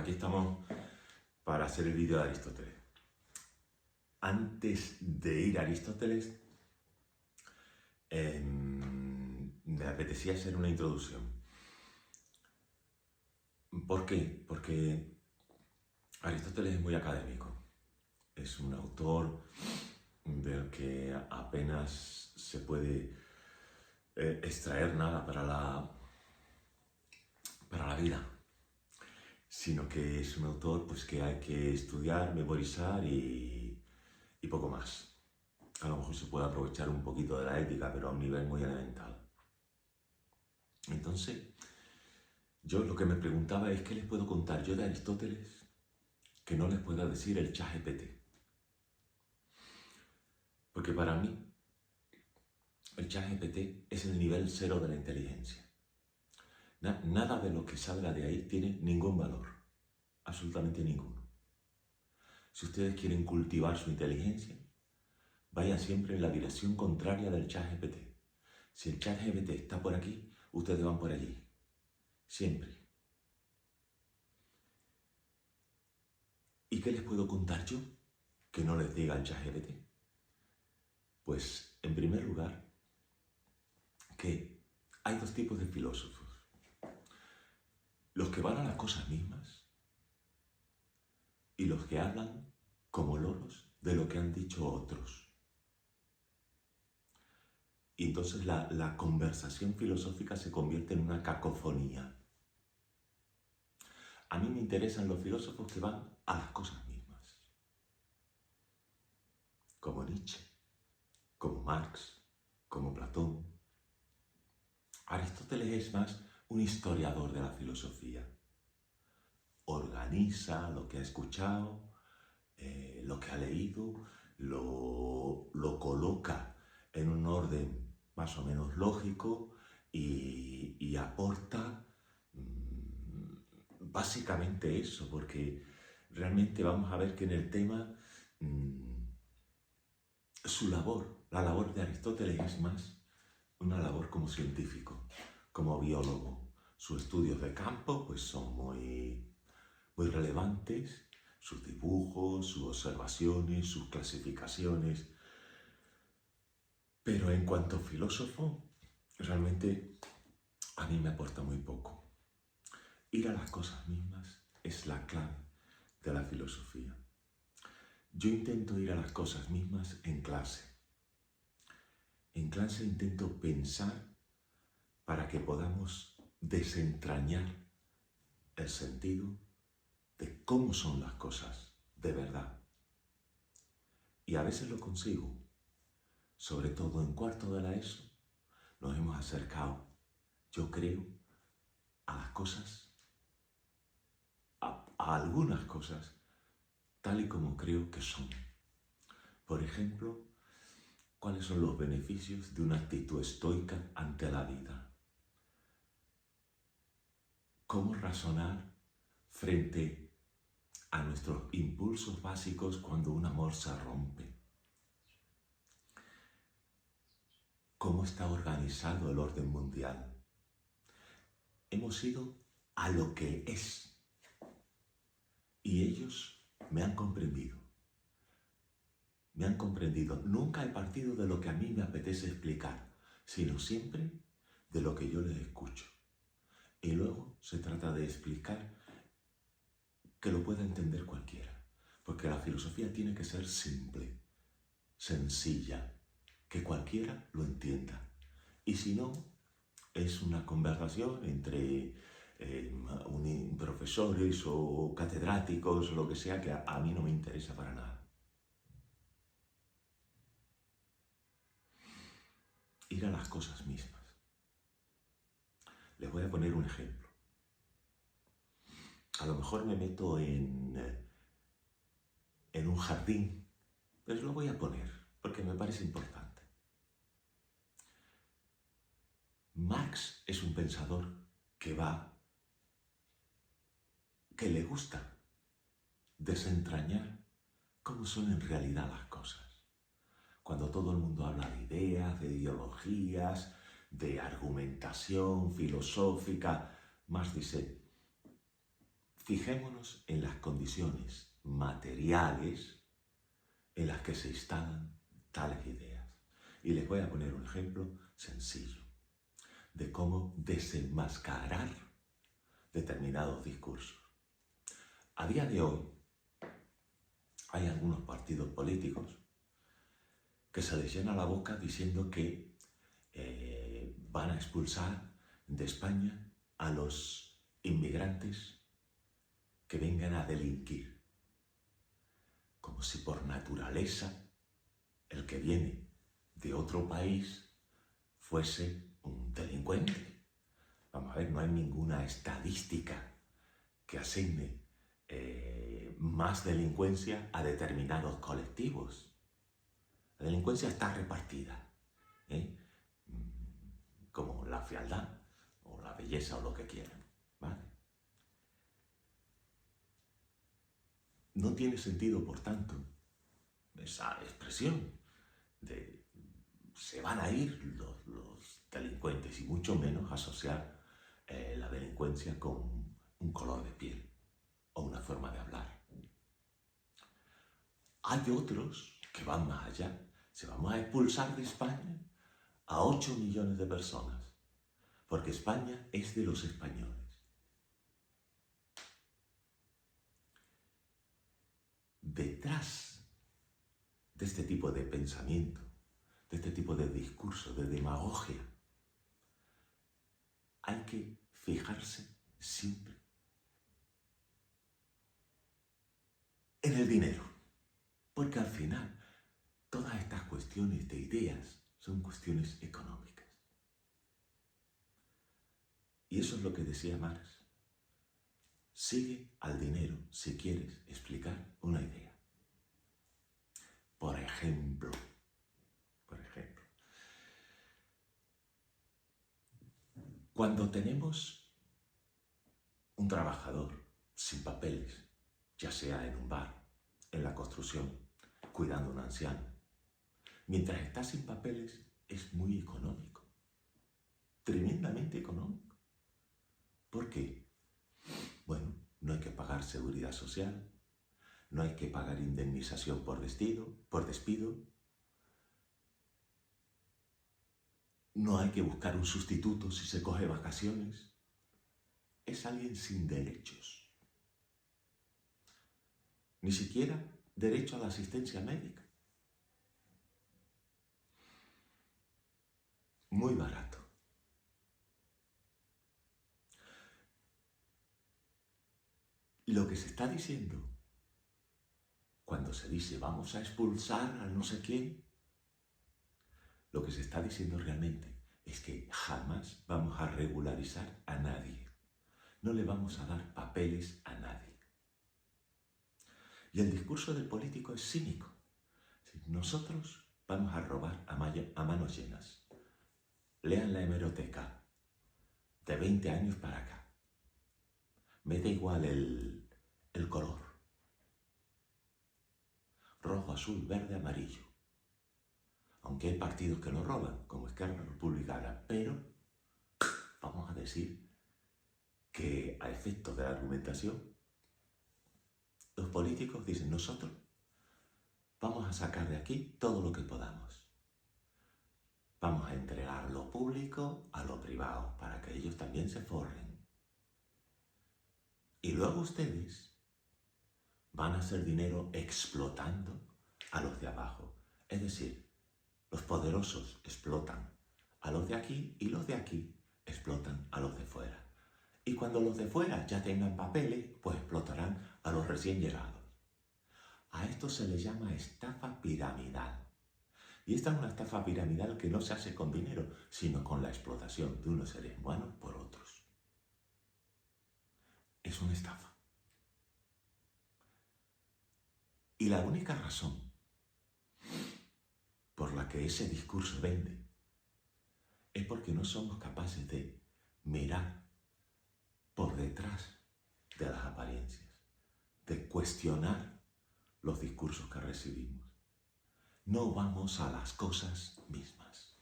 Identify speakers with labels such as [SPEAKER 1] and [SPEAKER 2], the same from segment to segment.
[SPEAKER 1] aquí estamos para hacer el vídeo de Aristóteles. Antes de ir a Aristóteles, me apetecía hacer una introducción. ¿Por qué? Porque Aristóteles es muy académico. Es un autor del que apenas se puede extraer nada para la vida, sino que es un autor pues, que hay que estudiar, memorizar y poco más. A lo mejor se puede aprovechar un poquito de la ética, pero a un nivel muy elemental. Entonces, yo lo que me preguntaba es qué les puedo contar yo de Aristóteles que no les pueda decir el ChatGPT. Porque para mí, el ChatGPT es el nivel cero de la inteligencia. Nada de lo que salga de ahí tiene ningún valor, absolutamente ninguno. Si ustedes quieren cultivar su inteligencia, vayan siempre en la dirección contraria del ChatGPT. Si el ChatGPT está por aquí, ustedes van por allí. Siempre. ¿Y qué les puedo contar yo que no les diga el ChatGPT? Pues, en primer lugar, que hay dos tipos de filósofos. Los que van a las cosas mismas y los que hablan como loros de lo que han dicho otros. Y entonces la conversación filosófica se convierte en una cacofonía. A mí me interesan los filósofos que van a las cosas mismas. Como Nietzsche, como Marx, como Platón. Aristóteles es más un historiador de la filosofía. Organiza lo que ha escuchado, lo que ha leído, lo coloca en un orden más o menos lógico y aporta básicamente eso, porque realmente vamos a ver que en el tema su labor, la labor de Aristóteles es más una labor como científico, como biólogo. Sus estudios de campo pues son muy relevantes, sus dibujos, sus observaciones, sus clasificaciones. Pero en cuanto a filósofo, realmente a mí me aporta muy poco. Ir a las cosas mismas es la clave de la filosofía. Yo intento ir a las cosas mismas en clase. En clase intento pensar para que podamos desentrañar el sentido de cómo son las cosas de verdad. Y a veces lo consigo. Sobre todo en cuarto de la ESO, nos hemos acercado, yo creo, a las cosas, a algunas cosas, tal y como creo que son. Por ejemplo, ¿cuáles son los beneficios de una actitud estoica ante la vida? ¿Cómo razonar frente a nuestros impulsos básicos cuando un amor se rompe? ¿Cómo está organizado el orden mundial? Hemos ido a lo que es. Y ellos me han comprendido. Me han comprendido. Nunca he partido de lo que a mí me apetece explicar, sino siempre de lo que yo les escucho. Y luego se trata de explicar que lo pueda entender cualquiera. Porque la filosofía tiene que ser simple, sencilla, que cualquiera lo entienda. Y si no, es una conversación entre profesores o catedráticos, lo que sea, que a mí no me interesa para nada. Ir a las cosas mismas. Les voy a poner un ejemplo. A lo mejor me meto en un jardín, pero lo voy a poner porque me parece importante. Marx es un pensador que le gusta desentrañar cómo son en realidad las cosas. Cuando todo el mundo habla de ideas, de ideologías, de argumentación filosófica, Marx dice, fijémonos en las condiciones materiales en las que se instalan tales ideas. Y les voy a poner un ejemplo sencillo de cómo desenmascarar determinados discursos. A día de hoy hay algunos partidos políticos que se les llena la boca diciendo que van a expulsar de España a los inmigrantes que vengan a delinquir. Como si por naturaleza el que viene de otro país fuese un delincuente. Vamos a ver, no hay ninguna estadística que asigne más delincuencia a determinados colectivos. La delincuencia está repartida, como la fealdad o la belleza o lo que quieran, ¿vale? No tiene sentido, por tanto, esa expresión de se van a ir los delincuentes y mucho menos asociar la delincuencia con un color de piel o una forma de hablar. Hay otros que van más allá. Se vamos a expulsar de España a 8 millones de personas, porque España es de los españoles. Detrás de este tipo de pensamiento, de este tipo de discurso, de demagogia, hay que fijarse siempre en el dinero, porque al final todas estas cuestiones de ideas son cuestiones económicas. Y eso es lo que decía Marx. Sigue al dinero si quieres explicar una idea. Por ejemplo, cuando tenemos un trabajador sin papeles, ya sea en un bar, en la construcción, cuidando a un anciano, mientras está sin papeles es muy económico, tremendamente económico. ¿Por qué? Bueno, no hay que pagar seguridad social, no hay que pagar indemnización por despido, no hay que buscar un sustituto si se coge vacaciones. Es alguien sin derechos. Ni siquiera derecho a la asistencia médica. Muy barato. Lo que se está diciendo cuando se dice vamos a expulsar al no sé quién, lo que se está diciendo realmente es que jamás vamos a regularizar a nadie. No le vamos a dar papeles a nadie. Y el discurso del político es cínico. Nosotros vamos a robar a manos llenas. Lean la hemeroteca de 20 años para acá. Me da igual el color. Rojo, azul, verde, amarillo. Aunque hay partidos que lo roban, como Esquerra Republicana, pero vamos a decir que a efectos de la argumentación, los políticos dicen, nosotros vamos a sacar de aquí todo lo que podamos. Vamos a entregar lo público a lo privado para que ellos también se forren. Y luego ustedes van a hacer dinero explotando a los de abajo. Es decir, los poderosos explotan a los de aquí y los de aquí explotan a los de fuera. Y cuando los de fuera ya tengan papeles, pues explotarán a los recién llegados. A esto se le llama estafa piramidal. Y esta es una estafa piramidal que no se hace con dinero, sino con la explotación de unos seres humanos por otros. Es una estafa. Y la única razón por la que ese discurso vende es porque no somos capaces de mirar por detrás de las apariencias, de cuestionar los discursos que recibimos. No vamos a las cosas mismas,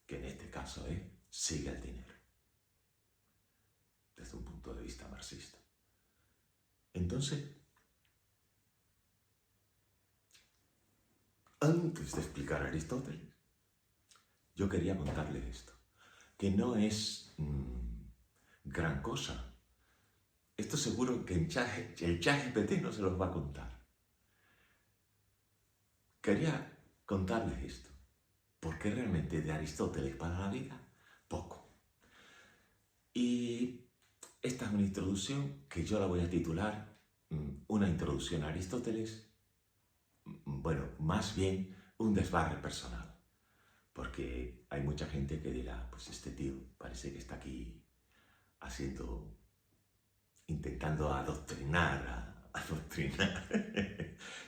[SPEAKER 1] que en este caso es sigue el dinero, desde un punto de vista marxista. Entonces, antes de explicar a Aristóteles, yo quería contarles esto, que no es gran cosa. Esto seguro que el ChatGPT no se los va a contar. Quería contarles esto, porque realmente de Aristóteles para la vida, poco. Y esta es una introducción que yo la voy a titular una introducción a Aristóteles, bueno, más bien un desbarre personal. Porque hay mucha gente que dirá, pues este tío parece que está aquí intentando adoctrinar.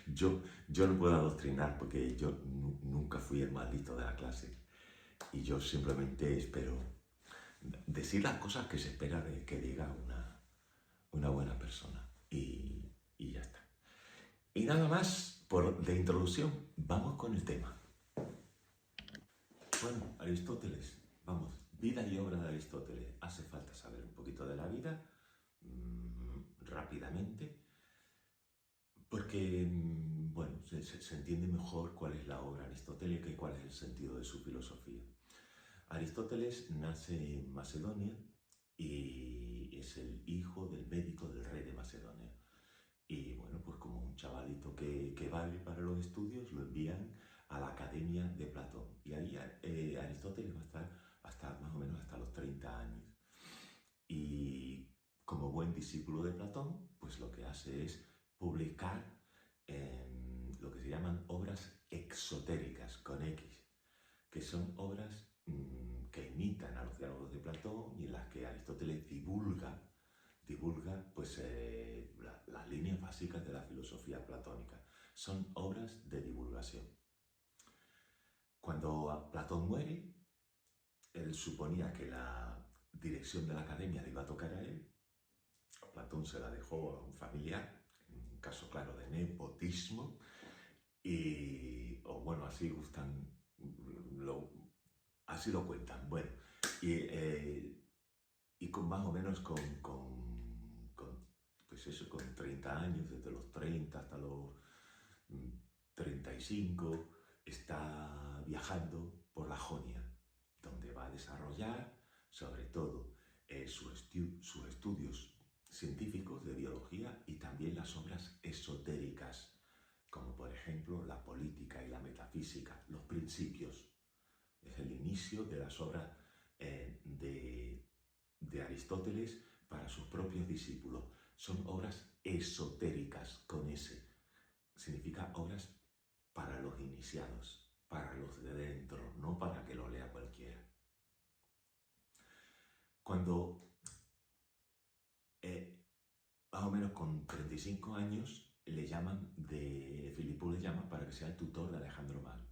[SPEAKER 1] yo no puedo adoctrinar porque yo nunca fui el más listo de la clase. Y yo simplemente espero decir las cosas que se espera de que diga una buena persona. Y ya está. Y nada más de introducción, vamos con el tema. Bueno, Aristóteles, vamos, vida y obra de Aristóteles. Hace falta saber un poquito de la vida rápidamente, porque, bueno, se entiende mejor cuál es la obra aristotélica y cuál es el sentido de su filosofía. Aristóteles nace en Macedonia y es el hijo del médico del rey de Macedonia. Y bueno, pues como un chavalito que vale para los estudios, lo envían a la Academia de Platón. Y ahí Aristóteles va a estar hasta más o menos hasta los 30 años. Y como buen discípulo de Platón, pues lo que hace es publicar lo que se llaman obras exotéricas, con X, que son obras que imitan a los diálogos de Platón y en las que Aristóteles divulga pues, las líneas básicas de la filosofía platónica. Son obras de divulgación. Cuando Platón muere, él suponía que la dirección de la academia le iba a tocar a él. Platón se la dejó a un familiar, un caso claro de nepotismo, o bueno, así lo cuentan. Bueno, y con más o menos pues eso, con 30 años, desde los 30 hasta los 35, está viajando por la Jonia, donde va a desarrollar sobre todo sus estudios científicos de biología y también las obras esotéricas, como por ejemplo la política y la metafísica, los principios. Es el inicio de las obras de Aristóteles para sus propios discípulos. Son obras esotéricas, con S. Significa obras para los iniciados, para los de dentro, no para que lo lea cualquiera. Cuando más o menos con 35 años Filipo le llama para que sea el tutor de Alejandro Magno.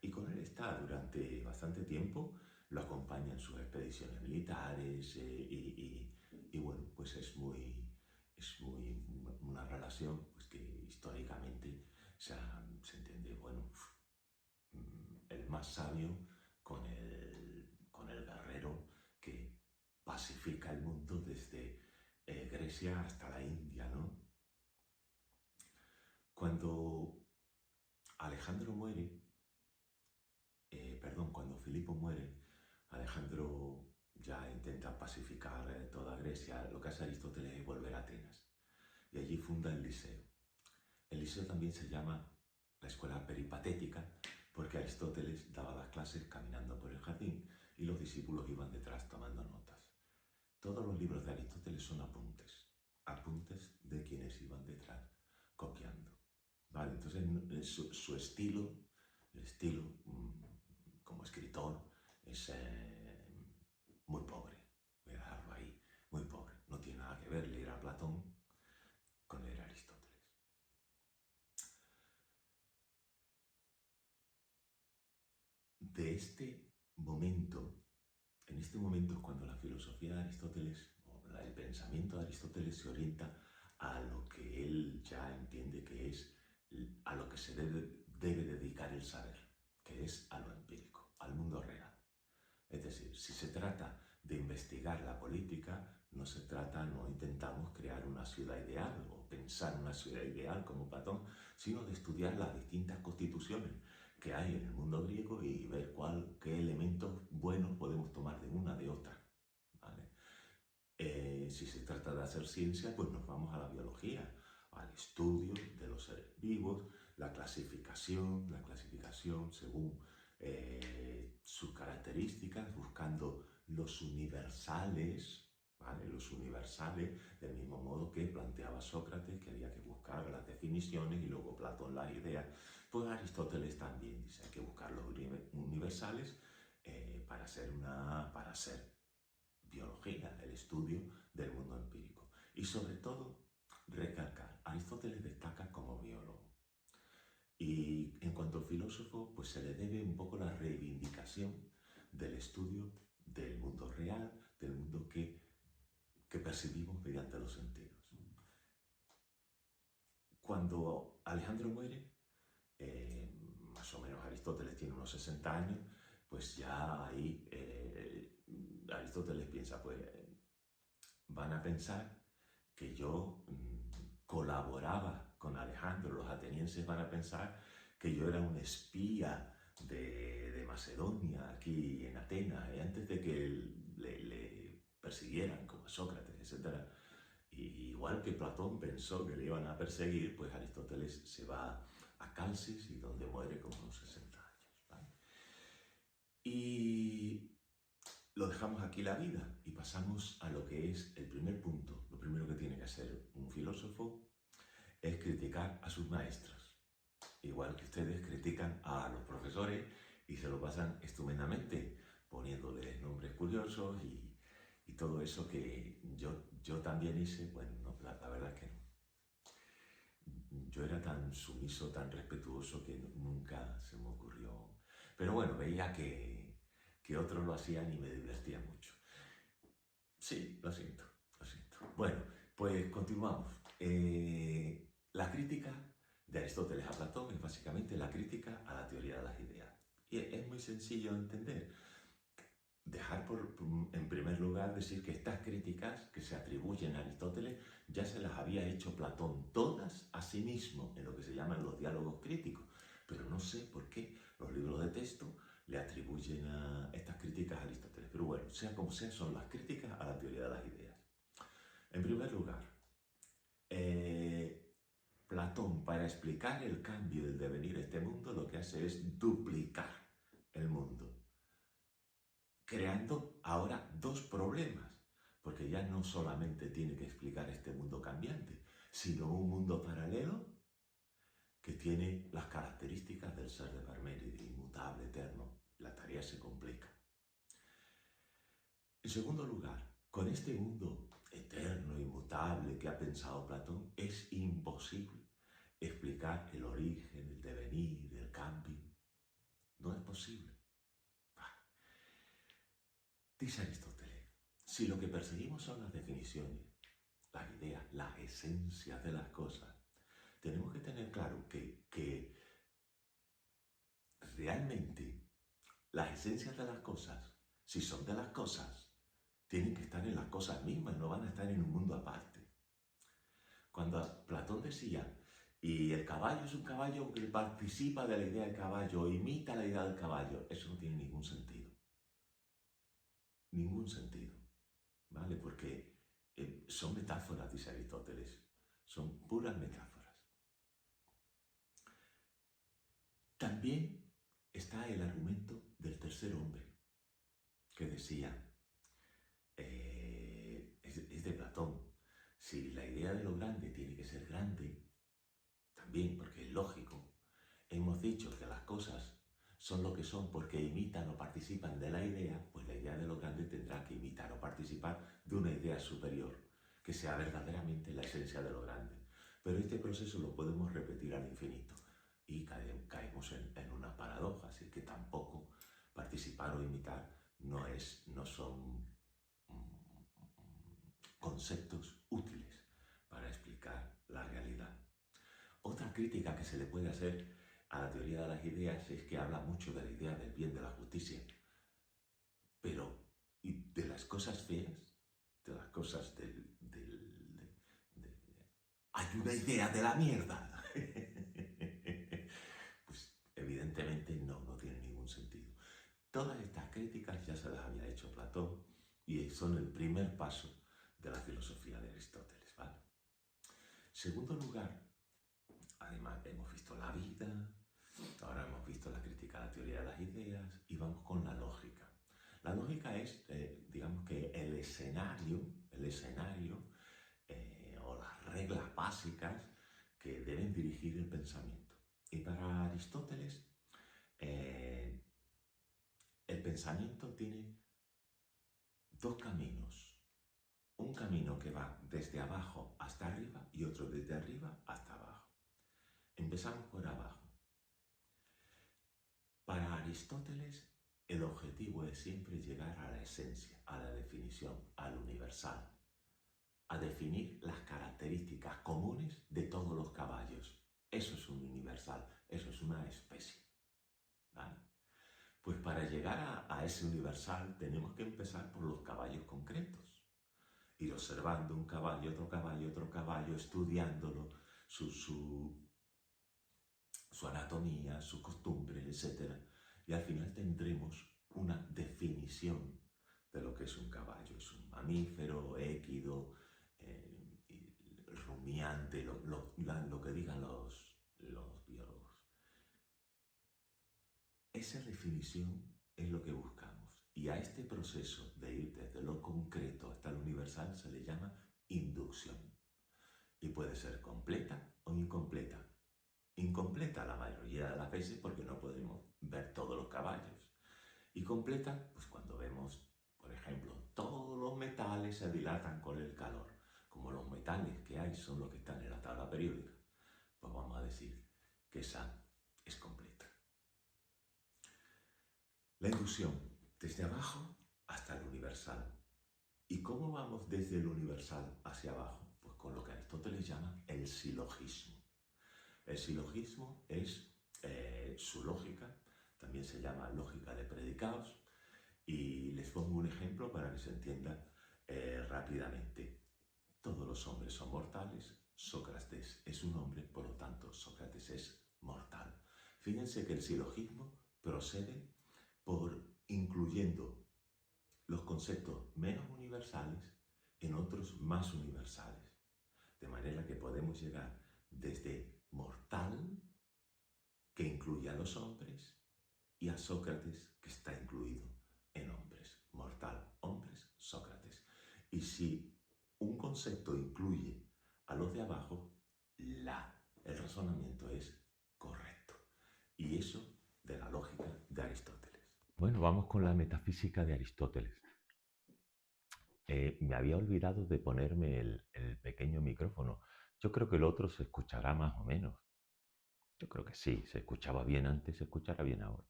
[SPEAKER 1] Y con él está durante bastante tiempo, lo acompaña en sus expediciones militares y bueno, pues es una relación pues, que históricamente se entiende, bueno, el más sabio con el guerrero que pacifica el mundo desde Grecia hasta la India, ¿no? Cuando cuando Filipo muere, Alejandro ya intenta pacificar toda Grecia. Lo que hace Aristóteles es volver a Atenas y allí funda el Liceo. El Liceo también se llama la escuela peripatética porque Aristóteles daba las clases caminando por el jardín y los discípulos iban detrás tomando notas. Todos los libros de Aristóteles son apuntes de quienes iban detrás copiando. ¿Vale? Entonces su estilo, el estilo como escritor, es muy pobre. Voy a dejarlo ahí, muy pobre. No tiene nada que ver leer a Platón con leer a Aristóteles. En este momento es cuando la filosofía de Aristóteles, o el pensamiento de Aristóteles se orienta a lo que él ya entiende que es, a lo que se debe dedicar el saber, que es a lo empírico, al mundo real. Es decir, si se trata de investigar la política, no intentamos crear una ciudad ideal o pensar una sociedad ideal como Platón, sino de estudiar las distintas constituciones que hay en el mundo griego y ver qué elementos buenos podemos tomar de una, de otra. ¿Vale? Si se trata de hacer ciencia, pues nos vamos a la biología, al estudio de los seres vivos, la clasificación según sus características, buscando los universales, ¿vale? Los universales, del mismo modo que planteaba Sócrates, que había que buscar las definiciones y luego Platón las ideas, pues Aristóteles también dice hay que buscar los universales para hacer biología, el estudio del mundo empírico. Y sobre todo, recalcar, Aristóteles destaca como biólogo. Y en cuanto a filósofo, pues se le debe un poco la reivindicación del estudio del mundo real, del mundo que percibimos mediante los sentidos. Cuando Alejandro muere, más o menos Aristóteles tiene unos 60 años, pues ya ahí Aristóteles piensa, pues van a pensar que yo colaboraba con Alejandro, los atenienses van a pensar que yo era un espía de Macedonia, aquí en Atenas, antes de que le persiguieran como a Sócrates, etc. Y igual que Platón pensó que le iban a perseguir, pues Aristóteles se va a Calcis y donde muere con unos 60 años. ¿Vale? Y lo dejamos aquí la vida y pasamos a lo que es el primer punto. Lo primero que tiene que hacer un filósofo es criticar a sus maestros. Igual que ustedes critican a los profesores y se lo pasan estupendamente, poniéndoles nombres curiosos y todo eso que yo también hice. Bueno, no, la verdad es que no. Yo era tan sumiso, tan respetuoso que nunca se me ocurrió. Pero bueno, veía que otros lo hacían y me divertía mucho. Sí, lo siento, lo siento. Bueno, pues continuamos. La crítica de Aristóteles a Platón es básicamente la crítica a la teoría de las ideas. Y es muy sencillo de entender. Dejar en primer lugar decir que estas críticas que se atribuyen a Aristóteles ya se las había hecho Platón todas a sí mismo en lo que se llaman los diálogos críticos. Pero no sé por qué los libros de texto le atribuyen a estas críticas a Aristóteles. Pero bueno, sea como sea, son las críticas a la teoría de las ideas. En primer lugar, Platón, para explicar el cambio del devenir de este mundo, lo que hace es duplicar el mundo, creando ahora dos problemas, porque ya no solamente tiene que explicar este mundo cambiante, sino un mundo paralelo que tiene las características del ser de Parménides, inmutable, eterno. La tarea se complica. En segundo lugar, con este mundo eterno, inmutable que ha pensado Platón, es imposible explicar el origen, el devenir, el cambio. No es posible. Dice Aristóteles, si lo que perseguimos son las definiciones, las ideas, las esencias de las cosas, tenemos que tener claro que realmente las esencias de las cosas, si son de las cosas, tienen que estar en las cosas mismas, no van a estar en un mundo aparte. Cuando Platón decía, y el caballo es un caballo que participa de la idea del caballo, imita la idea del caballo, eso no tiene ningún sentido. Ningún sentido, ¿vale? Porque son metáforas, dice Aristóteles, son puras metáforas. También está el argumento del tercer hombre, que decía, es de Platón, si la idea de lo grande tiene que ser grande, también porque es lógico, hemos dicho que las cosas son lo que son porque imitan o participan de la idea, pues la idea de lo grande tendrá que imitar o participar de una idea superior, que sea verdaderamente la esencia de lo grande. Pero este proceso lo podemos repetir al infinito y caemos en una paradoja, así que tampoco participar o imitar no son conceptos útiles para explicar la realidad. Otra crítica que se le puede hacer a la teoría de las ideas es que habla mucho de la idea del bien, de la justicia, pero y de las cosas feas, de las cosas hay hay una idea de la mierda. Pues evidentemente no tiene ningún sentido. Todas estas críticas ya se las había hecho Platón y son el primer paso de la filosofía de Aristóteles, ¿vale? Segundo lugar, además hemos visto la vida, ahora hemos visto la crítica a la teoría de las ideas y vamos con la lógica. La lógica es, digamos que el escenario o las reglas básicas que deben dirigir el pensamiento. Y para Aristóteles, el pensamiento tiene dos caminos. Un camino que va desde abajo hasta arriba y otro desde arriba hasta abajo. Empezamos por abajo. Para Aristóteles, el objetivo es siempre llegar a la esencia, a la definición, al universal, a definir las características comunes de todos los caballos. Eso es un universal, eso es una especie. ¿Vale? Pues para llegar a ese universal tenemos que empezar por los caballos concretos. Ir observando un caballo, otro caballo, estudiándolo, su anatomía, su costumbre, etc. Y al final tendremos una definición de lo que es un caballo. Es un mamífero, équido, rumiante, lo que digan los biólogos. Esa definición es lo que buscamos. Y a este proceso de ir desde lo concreto hasta lo universal se le llama inducción. Y puede ser completa o incompleta. Incompleta la mayoría de las veces porque no podemos ver todos los caballos. Y completa, pues cuando vemos, por ejemplo, todos los metales se dilatan con el calor. Como los metales que hay son los que están en la tabla periódica, pues vamos a decir que esa es completa. La inducción, desde abajo hasta el universal. ¿Y cómo vamos desde el universal hacia abajo? Pues con lo que Aristóteles llama el silogismo. El silogismo es su lógica, también se llama lógica de predicados, y les pongo un ejemplo para que se entienda rápidamente. Todos los hombres son mortales, Sócrates es un hombre, por lo tanto Sócrates es mortal. Fíjense que el silogismo procede por incluyendo los conceptos menos universales en otros más universales, de manera que podemos llegar desde mortal, que incluye a los hombres, y a Sócrates, que está incluido en hombres. Mortal, hombres, Sócrates. Y si un concepto incluye a los de abajo, el razonamiento es correcto. Y eso de la lógica de Aristóteles. Bueno, vamos con la metafísica de Aristóteles. Me había olvidado de ponerme el pequeño micrófono. Yo creo que el otro se escuchará más o menos. Yo creo que sí, se escuchaba bien antes, se escuchará bien ahora.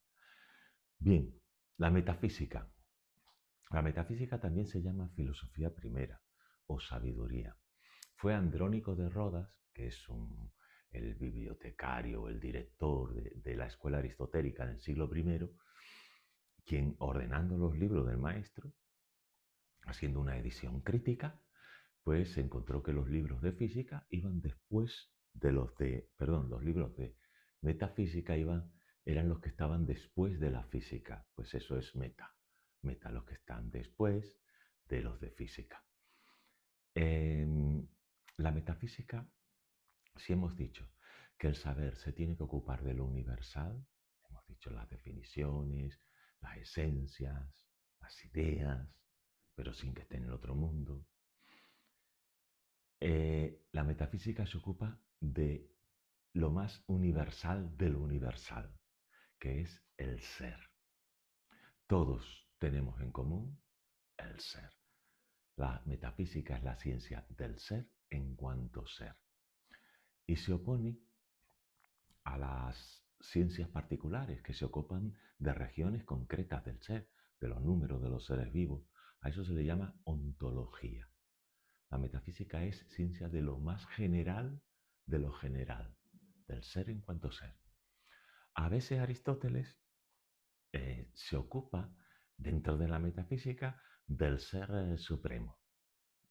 [SPEAKER 1] Bien, la metafísica. La metafísica también se llama filosofía primera o sabiduría. Fue Andrónico de Rodas, que es el bibliotecario, el director de la escuela aristotélica en el siglo I, quien, ordenando los libros del maestro, haciendo una edición crítica, pues se encontró que los libros de física iban después de los libros de metafísica eran los que estaban después de la física. Pues eso es meta, los que están después de los de física. La metafísica, si hemos dicho que el saber se tiene que ocupar de lo universal, hemos dicho las definiciones, las esencias, las ideas, pero sin que esté en el otro mundo. La metafísica se ocupa de lo más universal de lo universal, que es el ser. Todos tenemos en común el ser. La metafísica es la ciencia del ser en cuanto ser. Y se opone a las ciencias particulares que se ocupan de regiones concretas del ser, de los números de los seres vivos. A eso se le llama ontología. La metafísica es ciencia de lo más general de lo general, del ser en cuanto ser. A veces Aristóteles se ocupa, dentro de la metafísica, del ser supremo,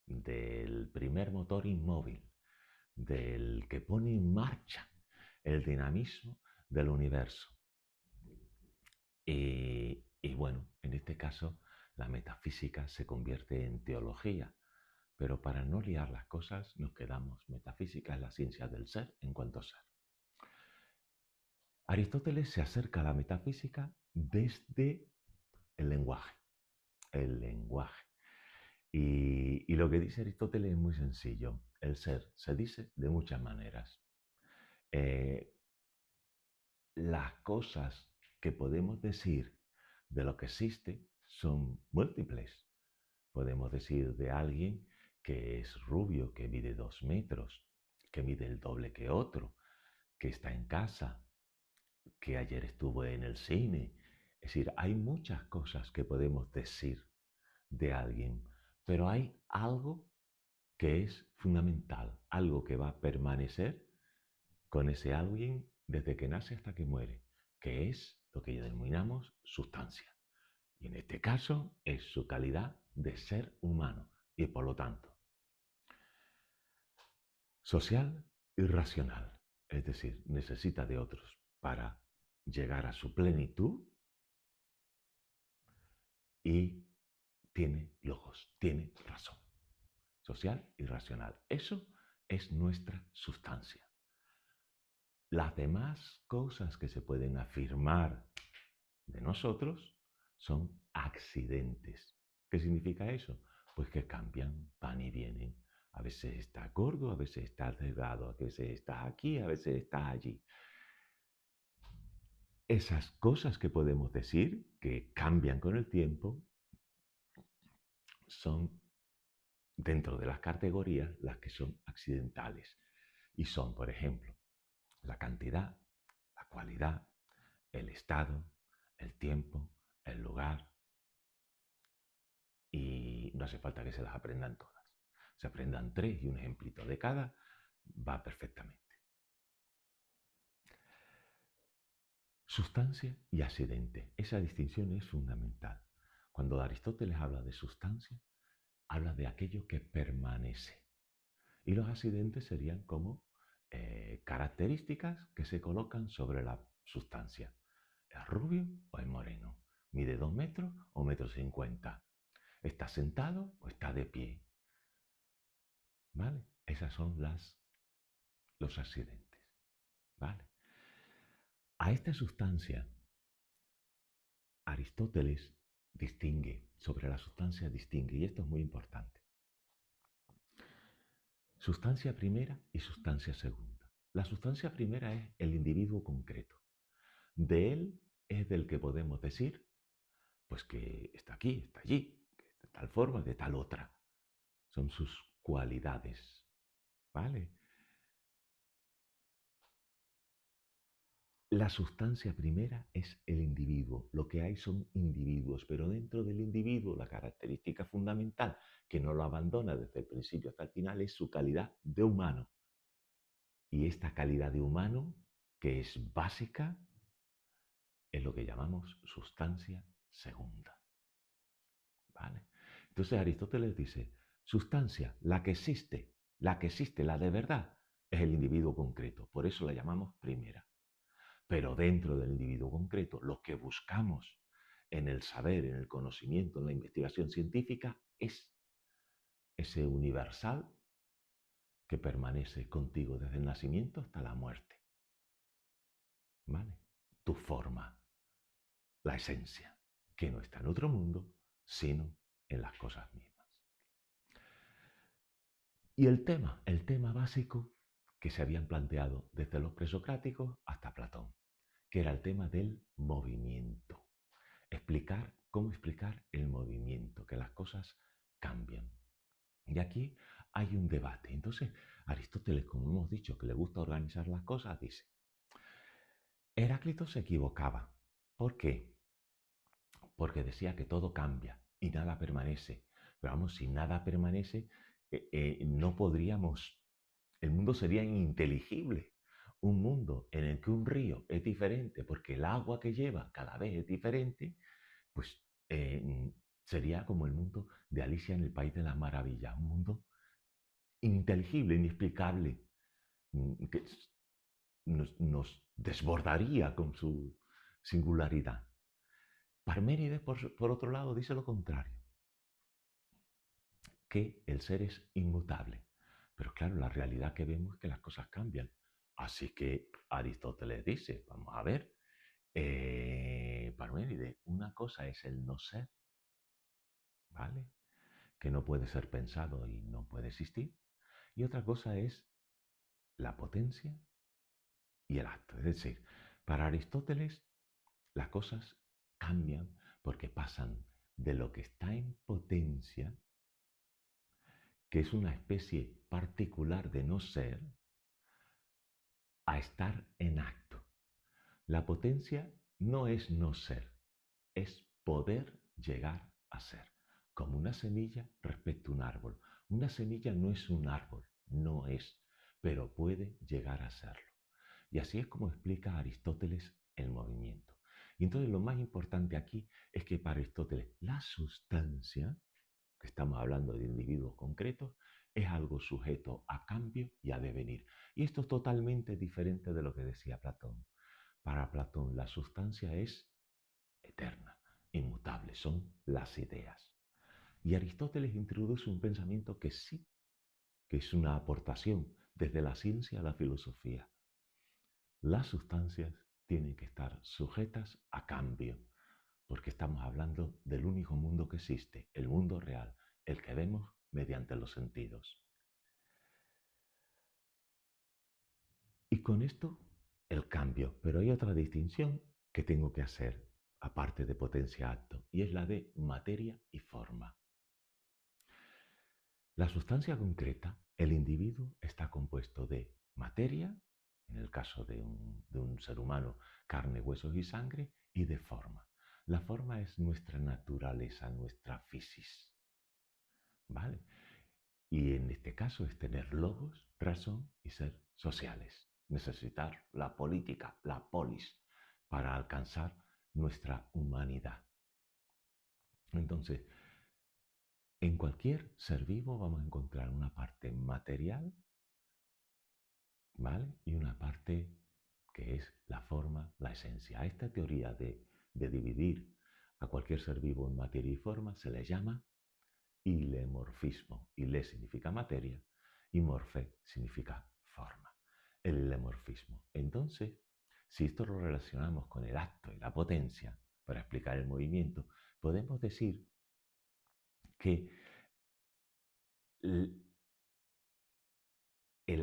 [SPEAKER 1] del primer motor inmóvil, del que pone en marcha el dinamismo del universo. Y bueno, en este caso, la metafísica se convierte en teología, pero para no liar las cosas nos quedamos. Metafísica es la ciencia del ser en cuanto a ser. Aristóteles se acerca a la metafísica desde el lenguaje. El lenguaje. Y lo que dice Aristóteles es muy sencillo. El ser se dice de muchas maneras. Eh, las cosas que podemos decir de lo que existe son múltiples. Podemos decir de alguien que es rubio, que mide 2 metros, que mide el doble que otro, que está en casa, que ayer estuvo en el cine. Es decir, hay muchas cosas que podemos decir de alguien, pero hay algo que es fundamental, algo que va a permanecer con ese alguien desde que nace hasta que muere, que es lo que denominamos sustancia. Y en este caso es su calidad de ser humano y por lo tanto social y racional. Es decir, necesita de otros para llegar a su plenitud y tiene logos, tiene razón. Social y racional. Eso es nuestra sustancia. Las demás cosas que se pueden afirmar de nosotros son accidentes. ¿Qué significa eso? Pues que cambian, van y vienen. A veces está gordo, a veces está delgado, a veces está aquí, a veces está allí. Esas cosas que podemos decir, que cambian con el tiempo, son dentro de las categorías las que son accidentales. Y son, por ejemplo, la cantidad, la cualidad, el estado, el tiempo, el lugar. Y no hace falta que se las aprendan todas. Se aprendan 3 y un ejemplito de cada, va perfectamente. Sustancia y accidente. Esa distinción es fundamental. Cuando Aristóteles habla de sustancia, habla de aquello que permanece. Y los accidentes serían como características que se colocan sobre la sustancia. ¿Es rubio o es moreno? ¿Mide 2 metros o 1,50 m? ¿Está sentado o está de pie? ¿Vale? Esas son los accidentes. ¿Vale? A esta sustancia, Aristóteles distingue, sobre la sustancia distingue, y esto es muy importante. Sustancia primera y sustancia segunda. La sustancia primera es el individuo concreto. De él es del que podemos decir, pues que está aquí, está allí, que de tal forma, de tal otra. Son sus cualidades, ¿vale? La sustancia primera es el individuo. Lo que hay son individuos, pero dentro del individuo la característica fundamental que no lo abandona desde el principio hasta el final es su calidad de humano. Y esta calidad de humano, que es básica, es lo que llamamos sustancia segunda. ¿Vale? Entonces Aristóteles dice, sustancia, la que existe, la de verdad, es el individuo concreto. Por eso la llamamos primera. Pero dentro del individuo concreto, lo que buscamos en el saber, en el conocimiento, en la investigación científica, es ese universal que permanece contigo desde el nacimiento hasta la muerte. ¿Vale? Tu forma, la esencia, que no está en otro mundo, sino en las cosas mismas. Y el tema básico que se habían planteado desde los presocráticos hasta Platón, que era el tema del movimiento. Cómo explicar el movimiento, que las cosas cambian. Y aquí hay un debate. Entonces, Aristóteles, como hemos dicho, que le gusta organizar las cosas, dice, Heráclito se equivocaba. ¿Por qué? Porque decía que todo cambia y nada permanece. Pero vamos, si nada permanece, no podríamos, el mundo sería ininteligible. Un mundo en el que un río es diferente porque el agua que lleva cada vez es diferente, pues sería como el mundo de Alicia en el País de las Maravillas, un mundo ininteligible, inexplicable.
[SPEAKER 2] que nos desbordaría con su singularidad. Parménides, por otro lado, dice lo contrario, que el ser es inmutable. Pero claro, la realidad que vemos es que las cosas cambian. Así que Aristóteles dice, vamos a ver, Parménides, una cosa es el no ser, ¿vale? Que no puede ser pensado y no puede existir. Y otra cosa es la potencia y el acto. Es decir, para Aristóteles las cosas cambian porque pasan de lo que está en potencia, que es una especie particular de no ser, a estar en acto. La potencia no es no ser, es poder llegar a ser, como una semilla respecto a un árbol. Una semilla no es un árbol, no es, pero puede llegar a serlo. Y así es como explica Aristóteles el movimiento. Y entonces lo más importante aquí es que para Aristóteles la sustancia, que estamos hablando de individuos concretos, es algo sujeto a cambio y a devenir. Y esto es totalmente diferente de lo que decía Platón. Para Platón la sustancia es eterna, inmutable, son las ideas. Y Aristóteles introduce un pensamiento que sí, que es una aportación desde la ciencia a la filosofía. Las sustancias tienen que estar sujetas a cambio, porque estamos hablando del único mundo que existe, el mundo real, el que vemos mediante los sentidos. Y con esto el cambio, pero hay otra distinción que tengo que hacer, aparte de potencia-acto, y es la de materia y forma. La sustancia concreta, el individuo, está compuesto de materia, en el caso de un ser humano, carne, huesos y sangre, y de forma. La forma es nuestra naturaleza, nuestra fisis. ¿Vale? Y en este caso es tener logos, razón y ser sociales. Necesitar la política, la polis, para alcanzar nuestra humanidad. Entonces, en cualquier ser vivo vamos a encontrar una parte material, ¿vale? Y una parte que es la forma, la esencia. A esta teoría de dividir a cualquier ser vivo en materia y forma se le llama hilemorfismo. Hile significa materia y morfe significa forma. El hilemorfismo. Entonces, si esto lo relacionamos con el acto y la potencia para explicar el movimiento, podemos decir que el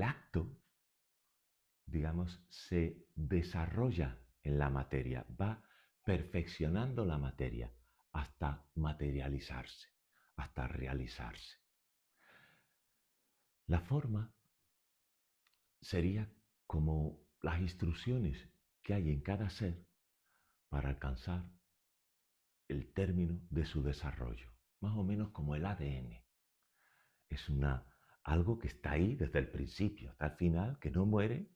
[SPEAKER 2] acto, digamos, se desarrolla en la materia, va perfeccionando la materia hasta materializarse, hasta realizarse. La forma sería como las instrucciones que hay en cada ser para alcanzar el término de su desarrollo, más o menos como el ADN. Es algo que está ahí desde el principio hasta el final, que no muere,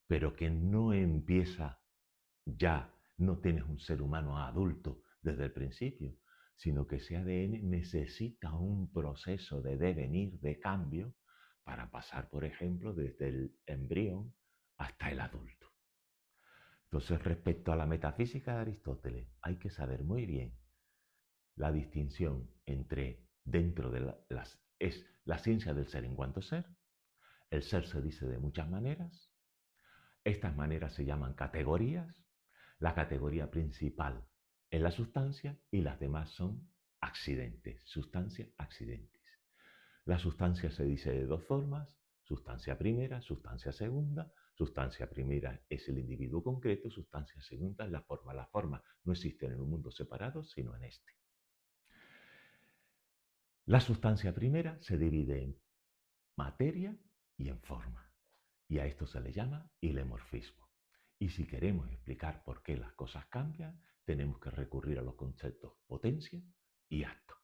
[SPEAKER 2] pero que no empieza ya, no tienes un ser humano adulto desde el principio, sino que ese ADN necesita un proceso de devenir, de cambio, para pasar, por ejemplo, desde el embrión hasta el adulto. Entonces, respecto a la metafísica de Aristóteles, hay que saber muy bien la distinción entre dentro de es la ciencia del ser en cuanto ser. El ser se dice de muchas maneras. Estas maneras se llaman categorías. La categoría principal es la sustancia y las demás son accidentes, sustancias, accidentes. La sustancia se dice de dos formas, sustancia primera, sustancia segunda. Sustancia primera es el individuo concreto, sustancia segunda es la forma. La forma no existe en un mundo separado, sino en este. La sustancia primera se divide en materia y en forma. Y a esto se le llama hilemorfismo. Y si queremos explicar por qué las cosas cambian, tenemos que recurrir a los conceptos potencia y acto.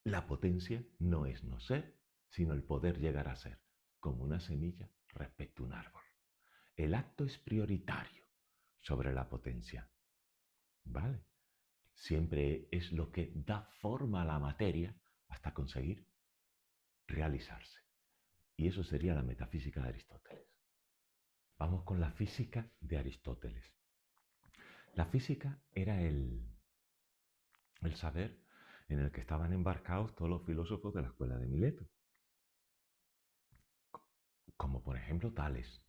[SPEAKER 2] La potencia no es no ser, sino el poder llegar a ser, como una semilla respecto a un árbol. El acto es prioritario sobre la potencia, ¿vale? Siempre es lo que da forma a la materia hasta conseguir realizarse. Y eso sería la metafísica de Aristóteles. Vamos con la física de Aristóteles. La física era el saber en el que estaban embarcados todos los filósofos de la escuela de Mileto, como por ejemplo Tales,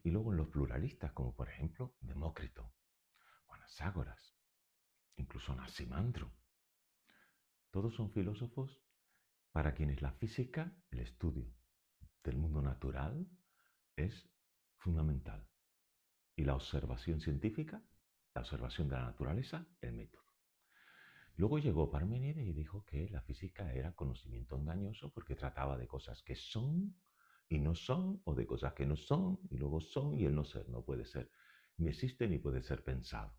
[SPEAKER 2] y luego en los pluralistas, como por ejemplo Demócrito, o Anaxágoras, incluso Anaximandro. Todos son filósofos para quienes la física, el estudio del mundo natural, es fundamental. Y la observación científica, la observación de la naturaleza, el método. Luego llegó Parménides y dijo que la física era conocimiento engañoso porque trataba de cosas que son y no son, o de cosas que no son y luego son, y el no ser no puede ser, ni existe ni puede ser pensado.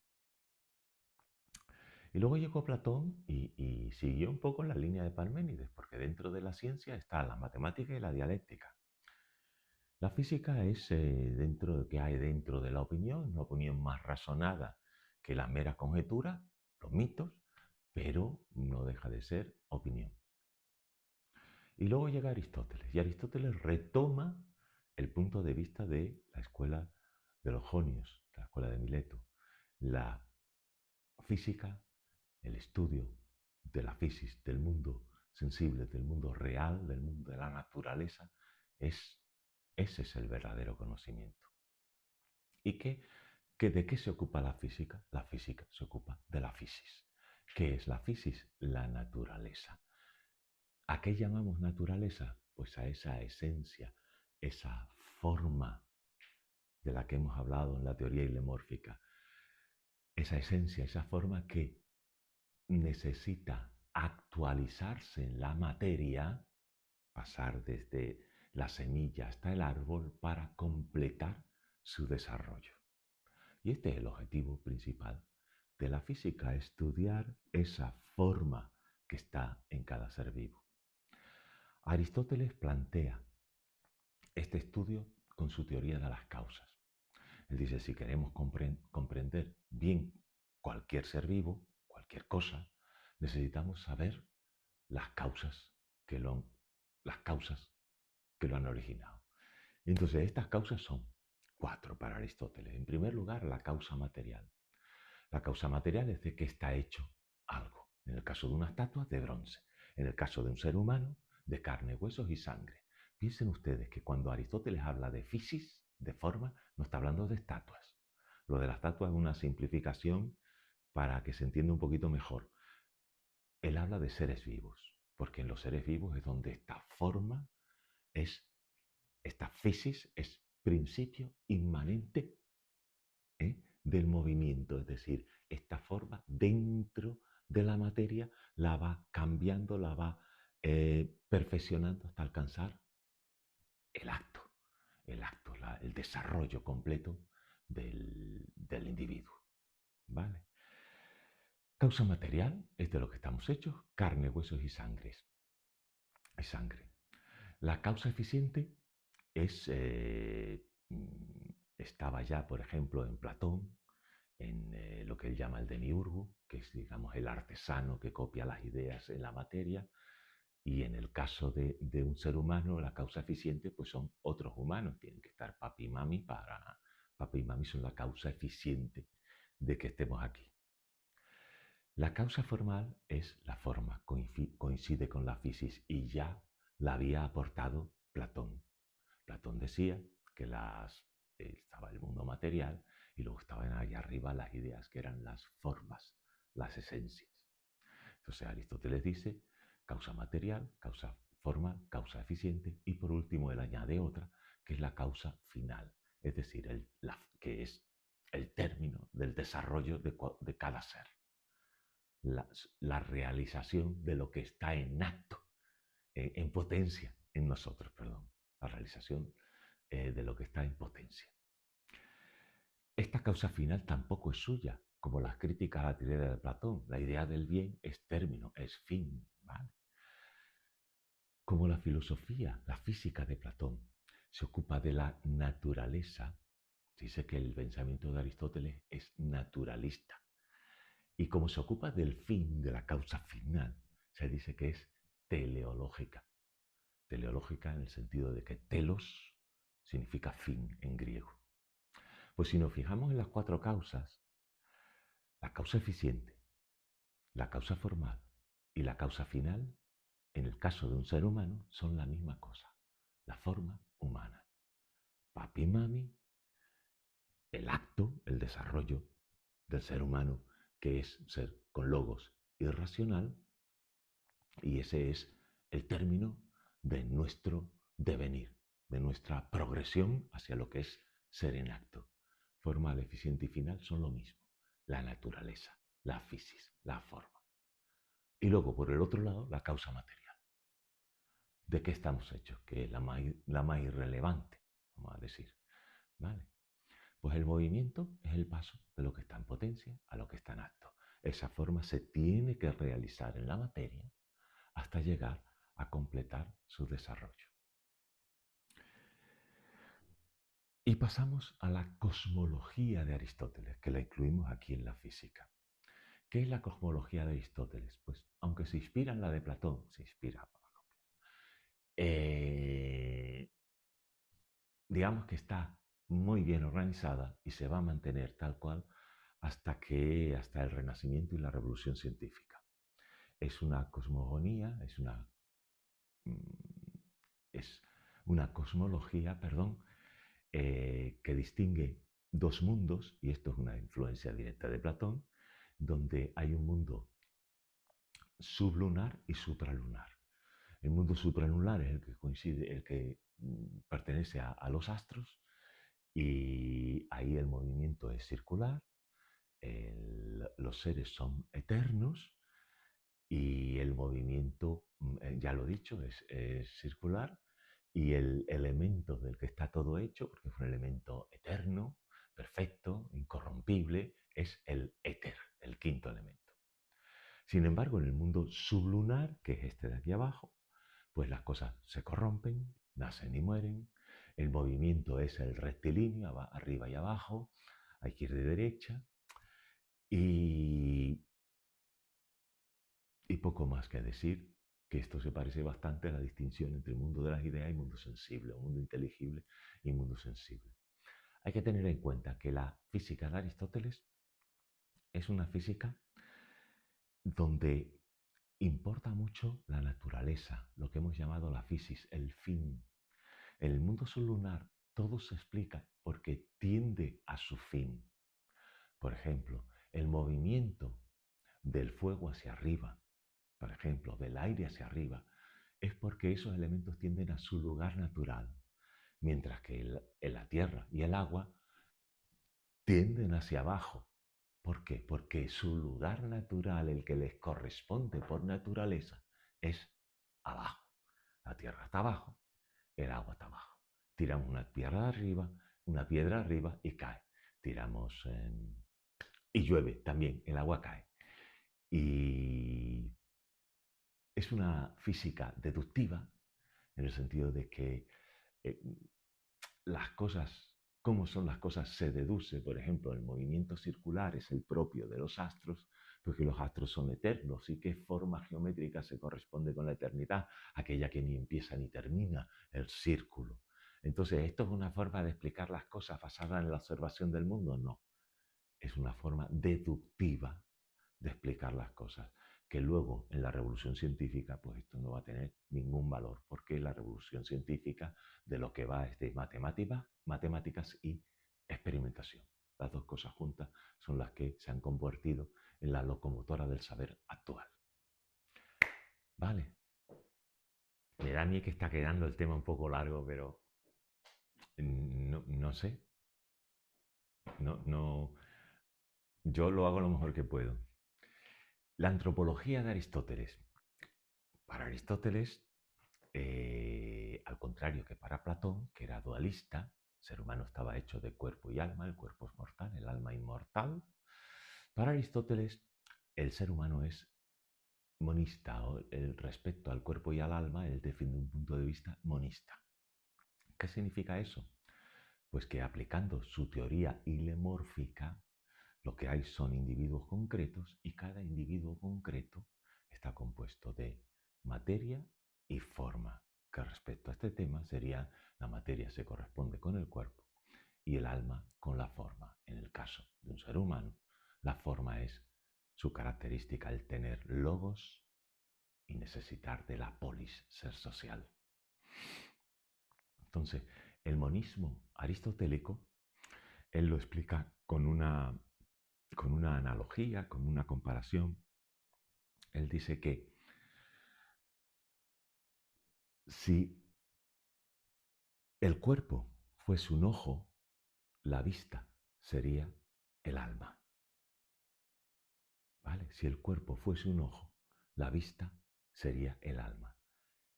[SPEAKER 2] Y luego llegó Platón y siguió un poco la línea de Parménides, porque dentro de la ciencia está la matemática y la dialéctica. La física es dentro de que hay dentro de la opinión, una opinión más razonada que las meras conjeturas, los mitos, pero no deja de ser opinión. Y luego llega Aristóteles, y Aristóteles retoma el punto de vista de la escuela de los jonios, la escuela de Mileto. La física, el estudio de la física, del mundo sensible, del mundo real, del mundo de la naturaleza, ese es el verdadero conocimiento. ¿Y de qué se ocupa la física? La física se ocupa de la fisis. ¿Qué es la fisis? La naturaleza. ¿A qué llamamos naturaleza? Pues a esa esencia, esa forma de la que hemos hablado en la teoría hilemórfica. Esa esencia, esa forma que necesita actualizarse en la materia, pasar desde la semilla hasta el árbol para completar su desarrollo. Y este es el objetivo principal de la física, estudiar esa forma que está en cada ser vivo. Aristóteles plantea este estudio con su teoría de las causas. Él dice, si queremos comprender bien cualquier ser vivo, cualquier cosa, necesitamos saber las causas que lo han originado. Entonces, estas causas son 4 para Aristóteles. En primer lugar, la causa material. La causa material es de qué está hecho algo. En el caso de una estatua, de bronce. En el caso de un ser humano, de carne, huesos y sangre. Piensen ustedes que cuando Aristóteles habla de fisis, de forma, no está hablando de estatuas. Lo de la estatua es una simplificación para que se entienda un poquito mejor. Él habla de seres vivos, porque en los seres vivos es donde esta forma esta fisis es principio inmanente del movimiento, es decir, esta forma dentro de la materia la va cambiando, la va perfeccionando hasta alcanzar el acto, el desarrollo completo del individuo. ¿Vale? Causa material es de lo que estamos hechos, carne, huesos y sangre. La causa eficiente estaba ya, por ejemplo, en Platón, en lo que él llama el demiurgo, que es, digamos, el artesano que copia las ideas en la materia, y en el caso de un ser humano, la causa eficiente pues son otros humanos, tienen que estar papi y mami papi y mami son la causa eficiente de que estemos aquí. La causa formal es la forma, coincide con la fisis y ya la había aportado Platón. Platón decía que estaba el mundo material y luego estaban ahí arriba las ideas, que eran las formas, las esencias. Entonces Aristóteles dice causa material, causa formal, causa eficiente y por último él añade otra, que es la causa final, es decir, que es el término del desarrollo de cada ser. La realización de lo que está en acto, en potencia en nosotros, perdón. La realización de lo que está en potencia. Esta causa final tampoco es suya, como las críticas a la teoría de Platón. La idea del bien es término, es fin. ¿Vale? Como la filosofía, la física de Platón, se ocupa de la naturaleza, dice que el pensamiento de Aristóteles es naturalista. Y como se ocupa del fin, de la causa final, se dice que es teleológica. teleológica en el sentido de que telos significa fin en griego. Pues si nos fijamos en las cuatro causas, la causa eficiente, la causa formal y la causa final, en el caso de un ser humano, son la misma cosa, la forma humana. Papi y mami, el acto, el desarrollo del ser humano, que es ser con logos irracional, y ese es el término de nuestro devenir, de nuestra progresión hacia lo que es ser en acto. Formal, eficiente y final son lo mismo, la naturaleza, la fisis, la forma. Y luego, por el otro lado, la causa material. ¿De qué estamos hechos? Que es la más irrelevante, vamos a decir. ¿Vale? Pues el movimiento es el paso de lo que está en potencia a lo que está en acto. Esa forma se tiene que realizar en la materia hasta llegar a completar su desarrollo. Y pasamos a la cosmología de Aristóteles, que la incluimos aquí en la física. ¿Qué es la cosmología de Aristóteles? Pues aunque se inspira en la de Platón, eh, digamos que está muy bien organizada y se va a mantener tal cual hasta el Renacimiento y la Revolución Científica. Es una cosmogonía, mm, es una cosmología, que distingue dos mundos, y esto es una influencia directa de Platón, donde hay un mundo sublunar y supralunar. El mundo supralunar es el que coincide, el que pertenece a los astros, y ahí el movimiento es circular, los seres son eternos y el movimiento, ya lo he dicho, es circular, y el elemento del que está todo hecho, porque es un elemento eterno, perfecto, incorrompible, es el éter, el quinto elemento. Sin embargo, en el mundo sublunar, que es este de aquí abajo, pues las cosas se corrompen, nacen y mueren, el movimiento es el rectilíneo, va arriba y abajo, a izquierda y derecha, y poco más que decir, que esto se parece bastante a la distinción entre el mundo de las ideas y mundo sensible, o mundo inteligible y mundo sensible. Hay que tener en cuenta que la física de Aristóteles es una física donde importa mucho la naturaleza, lo que hemos llamado la fisis, el fin. En el mundo sublunar todo se explica porque tiende a su fin. Por ejemplo, el movimiento del fuego hacia arriba, por ejemplo, del aire hacia arriba, es porque esos elementos tienden a su lugar natural, mientras que la tierra y el agua tienden hacia abajo. ¿Por qué? Porque su lugar natural, el que les corresponde por naturaleza, es abajo. La tierra está abajo, el agua está abajo. Tiramos una piedra arriba y cae. Tiramos y llueve también, el agua cae. Y es una física deductiva en el sentido de que eh, las cosas, cómo son las cosas, se deduce. Por ejemplo, el movimiento circular es el propio de los astros, porque los astros son eternos. ¿Y qué forma geométrica se corresponde con la eternidad? Aquella que ni empieza ni termina, el círculo. Entonces, ¿esto es una forma de explicar las cosas basada en la observación del mundo? No. Es una forma deductiva de explicar las cosas, que luego en la revolución científica pues esto no va a tener ningún valor, porque la revolución científica de lo que va es de matemáticas y experimentación. Las dos cosas juntas son las que se han convertido en la locomotora del saber actual. Vale. Me da a mí que está quedando el tema un poco largo, pero no sé. No, yo lo hago lo mejor que puedo. La antropología de Aristóteles. Para Aristóteles, al contrario que para Platón, que era dualista, el ser humano estaba hecho de cuerpo y alma, el cuerpo es mortal, el alma inmortal. Para Aristóteles, el ser humano es monista, o respecto al cuerpo y al alma, él defiende un punto de vista monista. ¿Qué significa eso? Pues que aplicando su teoría hilemórfica, lo que hay son individuos concretos y cada individuo concreto está compuesto de materia y forma, que respecto a este tema sería la materia se corresponde con el cuerpo y el alma con la forma. En el caso de un ser humano, la forma es su característica, el tener logos y necesitar de la polis, ser social. Entonces, el monismo aristotélico, él lo explica con una analogía, con una comparación. Él dice que si el cuerpo fuese un ojo, la vista sería el alma. ¿Vale? Si el cuerpo fuese un ojo, la vista sería el alma.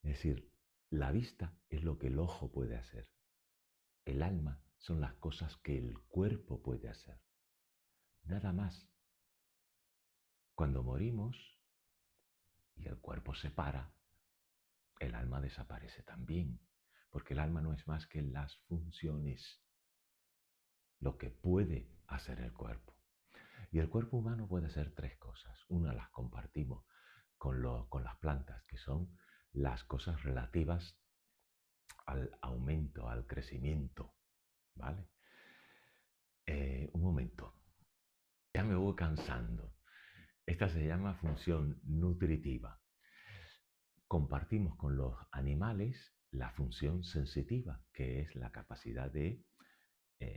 [SPEAKER 2] Es decir, la vista es lo que el ojo puede hacer. El alma son las cosas que el cuerpo puede hacer. Nada más. Cuando morimos y el cuerpo se para, el alma desaparece también, porque el alma no es más que las funciones, lo que puede hacer el cuerpo. Y el cuerpo humano puede hacer tres cosas. Una las compartimos con las plantas, que son las cosas relativas al aumento, al crecimiento. ¿Vale? Un momento, ya me voy cansando. Esta se llama función nutritiva. Compartimos con los animales la función sensitiva, que es la capacidad de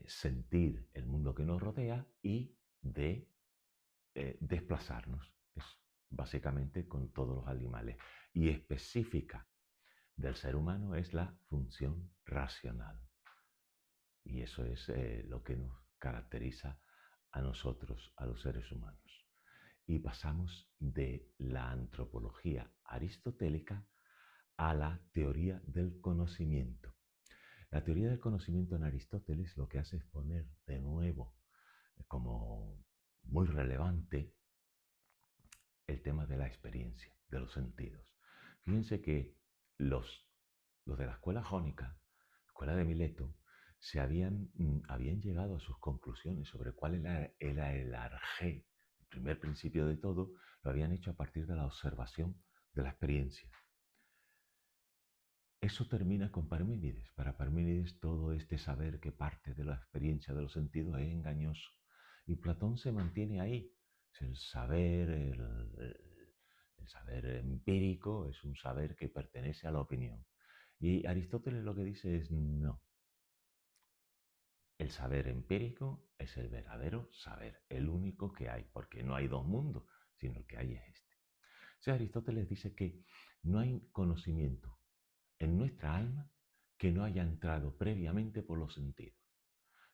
[SPEAKER 2] sentir el mundo que nos rodea y de desplazarnos. Es básicamente con todos los animales. Y específica del ser humano es la función racional. Y eso es lo que nos caracteriza a nosotros, a los seres humanos. Y pasamos de la antropología aristotélica a la teoría del conocimiento. La teoría del conocimiento en Aristóteles lo que hace es poner de nuevo como muy relevante el tema de la experiencia, de los sentidos. Fíjense que los de la escuela jónica, escuela de Mileto, habían llegado a sus conclusiones sobre cuál era el arjé, el primer principio de todo, lo habían hecho a partir de la observación de la experiencia. Eso termina con Parménides. Para Parménides todo este saber que parte de la experiencia de los sentidos es engañoso. Y Platón se mantiene ahí. El saber, el saber empírico es un saber que pertenece a la opinión. Y Aristóteles lo que dice es no. El saber empírico es el verdadero saber, el único que hay, porque no hay dos mundos, sino el que hay es este. O sea, Aristóteles dice que no hay conocimiento en nuestra alma que no haya entrado previamente por los sentidos.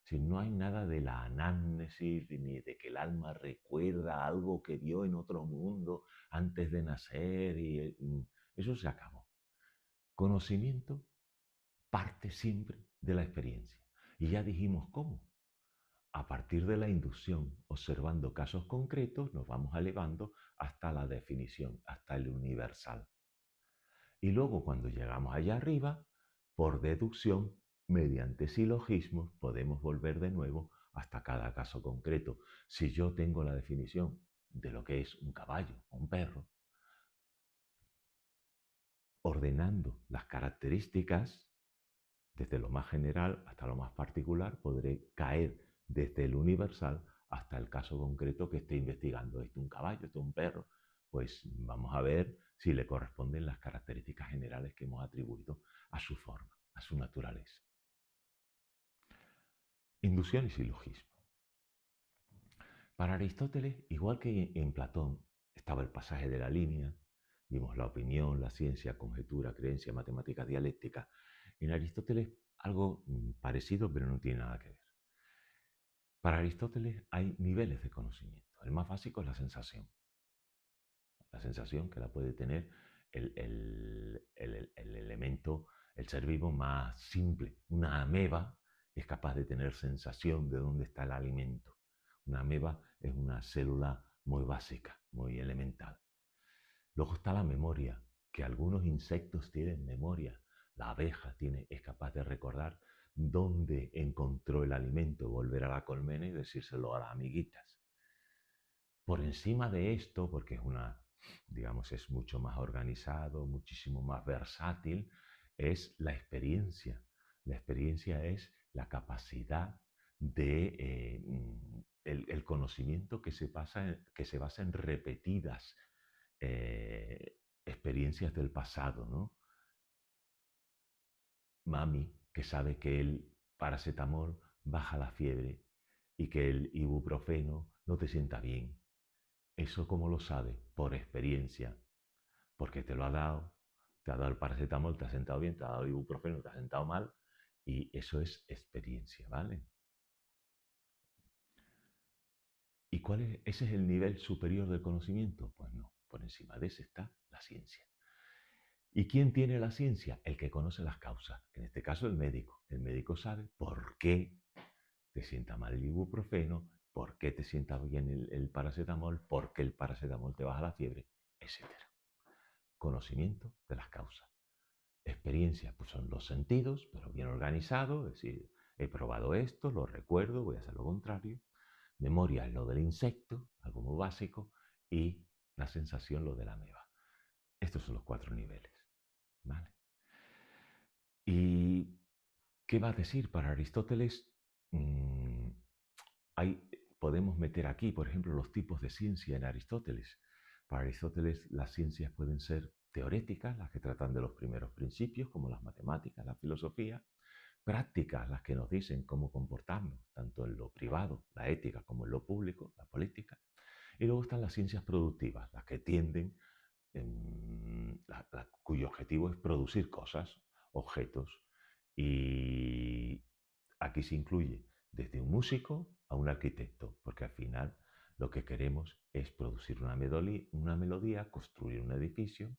[SPEAKER 2] Si no hay nada de la anamnesis ni de que el alma recuerda algo que vio en otro mundo antes de nacer y eso se acabó. Conocimiento parte siempre de la experiencia. Y ya dijimos cómo. A partir de la inducción, observando casos concretos, nos vamos elevando hasta la definición, hasta el universal. Y luego cuando llegamos allá arriba, por deducción, mediante silogismos, podemos volver de nuevo hasta cada caso concreto. Si yo tengo la definición de lo que es un caballo o un perro, ordenando las características, desde lo más general hasta lo más particular, podré caer desde el universal hasta el caso concreto que esté investigando. ¿Esto es un caballo? ¿Esto es un perro? Pues vamos a ver si le corresponden las características generales que hemos atribuido a su forma, a su naturaleza. Inducción y silogismo. Para Aristóteles, igual que en Platón, estaba el pasaje de la línea, vimos la opinión, la ciencia, conjetura, creencia, matemáticas, dialéctica. En Aristóteles algo parecido, pero no tiene nada que ver. Para Aristóteles hay niveles de conocimiento. El más básico es la sensación. La sensación que la puede tener el elemento, el ser vivo más simple. Una ameba es capaz de tener sensación de dónde está el alimento. Una ameba es una célula muy básica, muy elemental. Luego está la memoria, que algunos insectos tienen memoria. La abeja es capaz de recordar dónde encontró el alimento, volver a la colmena y decírselo a las amiguitas. Por encima de esto, porque es mucho más organizado, muchísimo más versátil, es la experiencia. La experiencia es la capacidad de el conocimiento que se basa en repetidas experiencias del pasado, ¿no? Mami, que sabe que el paracetamol baja la fiebre y que el ibuprofeno no te sienta bien. ¿Eso cómo lo sabe? Por experiencia, porque te lo ha dado, te ha dado el paracetamol, te ha sentado bien, te ha dado el ibuprofeno, te ha sentado mal, y eso es experiencia, ¿vale? ¿Y cuál es? ¿Ese es el nivel superior del conocimiento? Pues no, por encima de ese está la ciencia. ¿Y quién tiene la ciencia? El que conoce las causas, en este caso el médico. El médico sabe por qué te sienta mal el ibuprofeno, por qué te sienta bien el paracetamol, por qué el paracetamol te baja la fiebre, etcétera. Conocimiento de las causas. Experiencia, pues son los sentidos, pero bien organizados, es decir, he probado esto, lo recuerdo, voy a hacer lo contrario. Memoria es lo del insecto, algo muy básico, y la sensación lo de la ameba. Estos son los 4 niveles. ¿Vale? ¿Y qué va a decir para Aristóteles? Mm, hay, podemos meter aquí, por ejemplo, los tipos de ciencia en Aristóteles. Para Aristóteles las ciencias pueden ser teoréticas, las que tratan de los primeros principios, como las matemáticas, la filosofía; prácticas, las que nos dicen cómo comportarnos, tanto en lo privado, la ética, como en lo público, la política; y luego están las ciencias productivas, las que tienden, cuyo objetivo es producir cosas, objetos, y aquí se incluye desde un músico a un arquitecto, porque al final lo que queremos es producir una melodía, construir un edificio,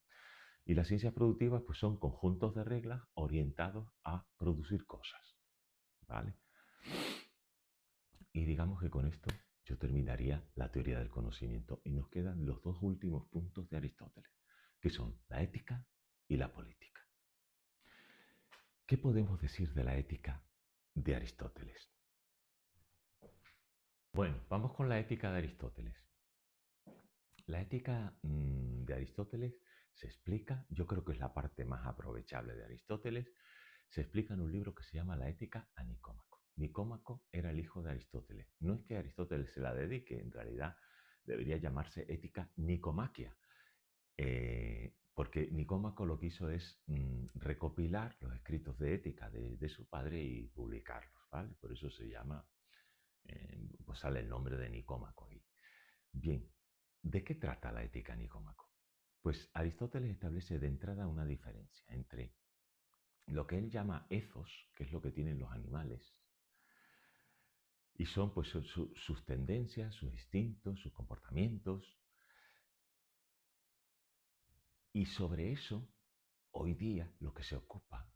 [SPEAKER 2] y las ciencias productivas pues son conjuntos de reglas orientados a producir cosas, ¿vale? Y digamos que con esto yo terminaría la teoría del conocimiento y nos quedan los 2 últimos puntos de Aristóteles, que son la ética y la política. ¿Qué podemos decir de la ética de Aristóteles? Bueno, vamos con la ética de Aristóteles. La ética de Aristóteles se explica, yo creo que es la parte más aprovechable de Aristóteles, se explica en un libro que se llama La ética a Nicómaco. Nicómaco era el hijo de Aristóteles. No es que Aristóteles se la dedique, en realidad debería llamarse ética nicomaquia, porque Nicómaco lo que hizo es recopilar los escritos de ética de su padre y publicarlos, ¿vale? Por eso se llama, pues sale el nombre de Nicómaco ahí. Bien, ¿de qué trata la ética Nicómaco? Pues Aristóteles establece de entrada una diferencia entre lo que él llama ethos, que es lo que tienen los animales, y son pues sus tendencias, sus instintos, sus comportamientos, y sobre eso, hoy día,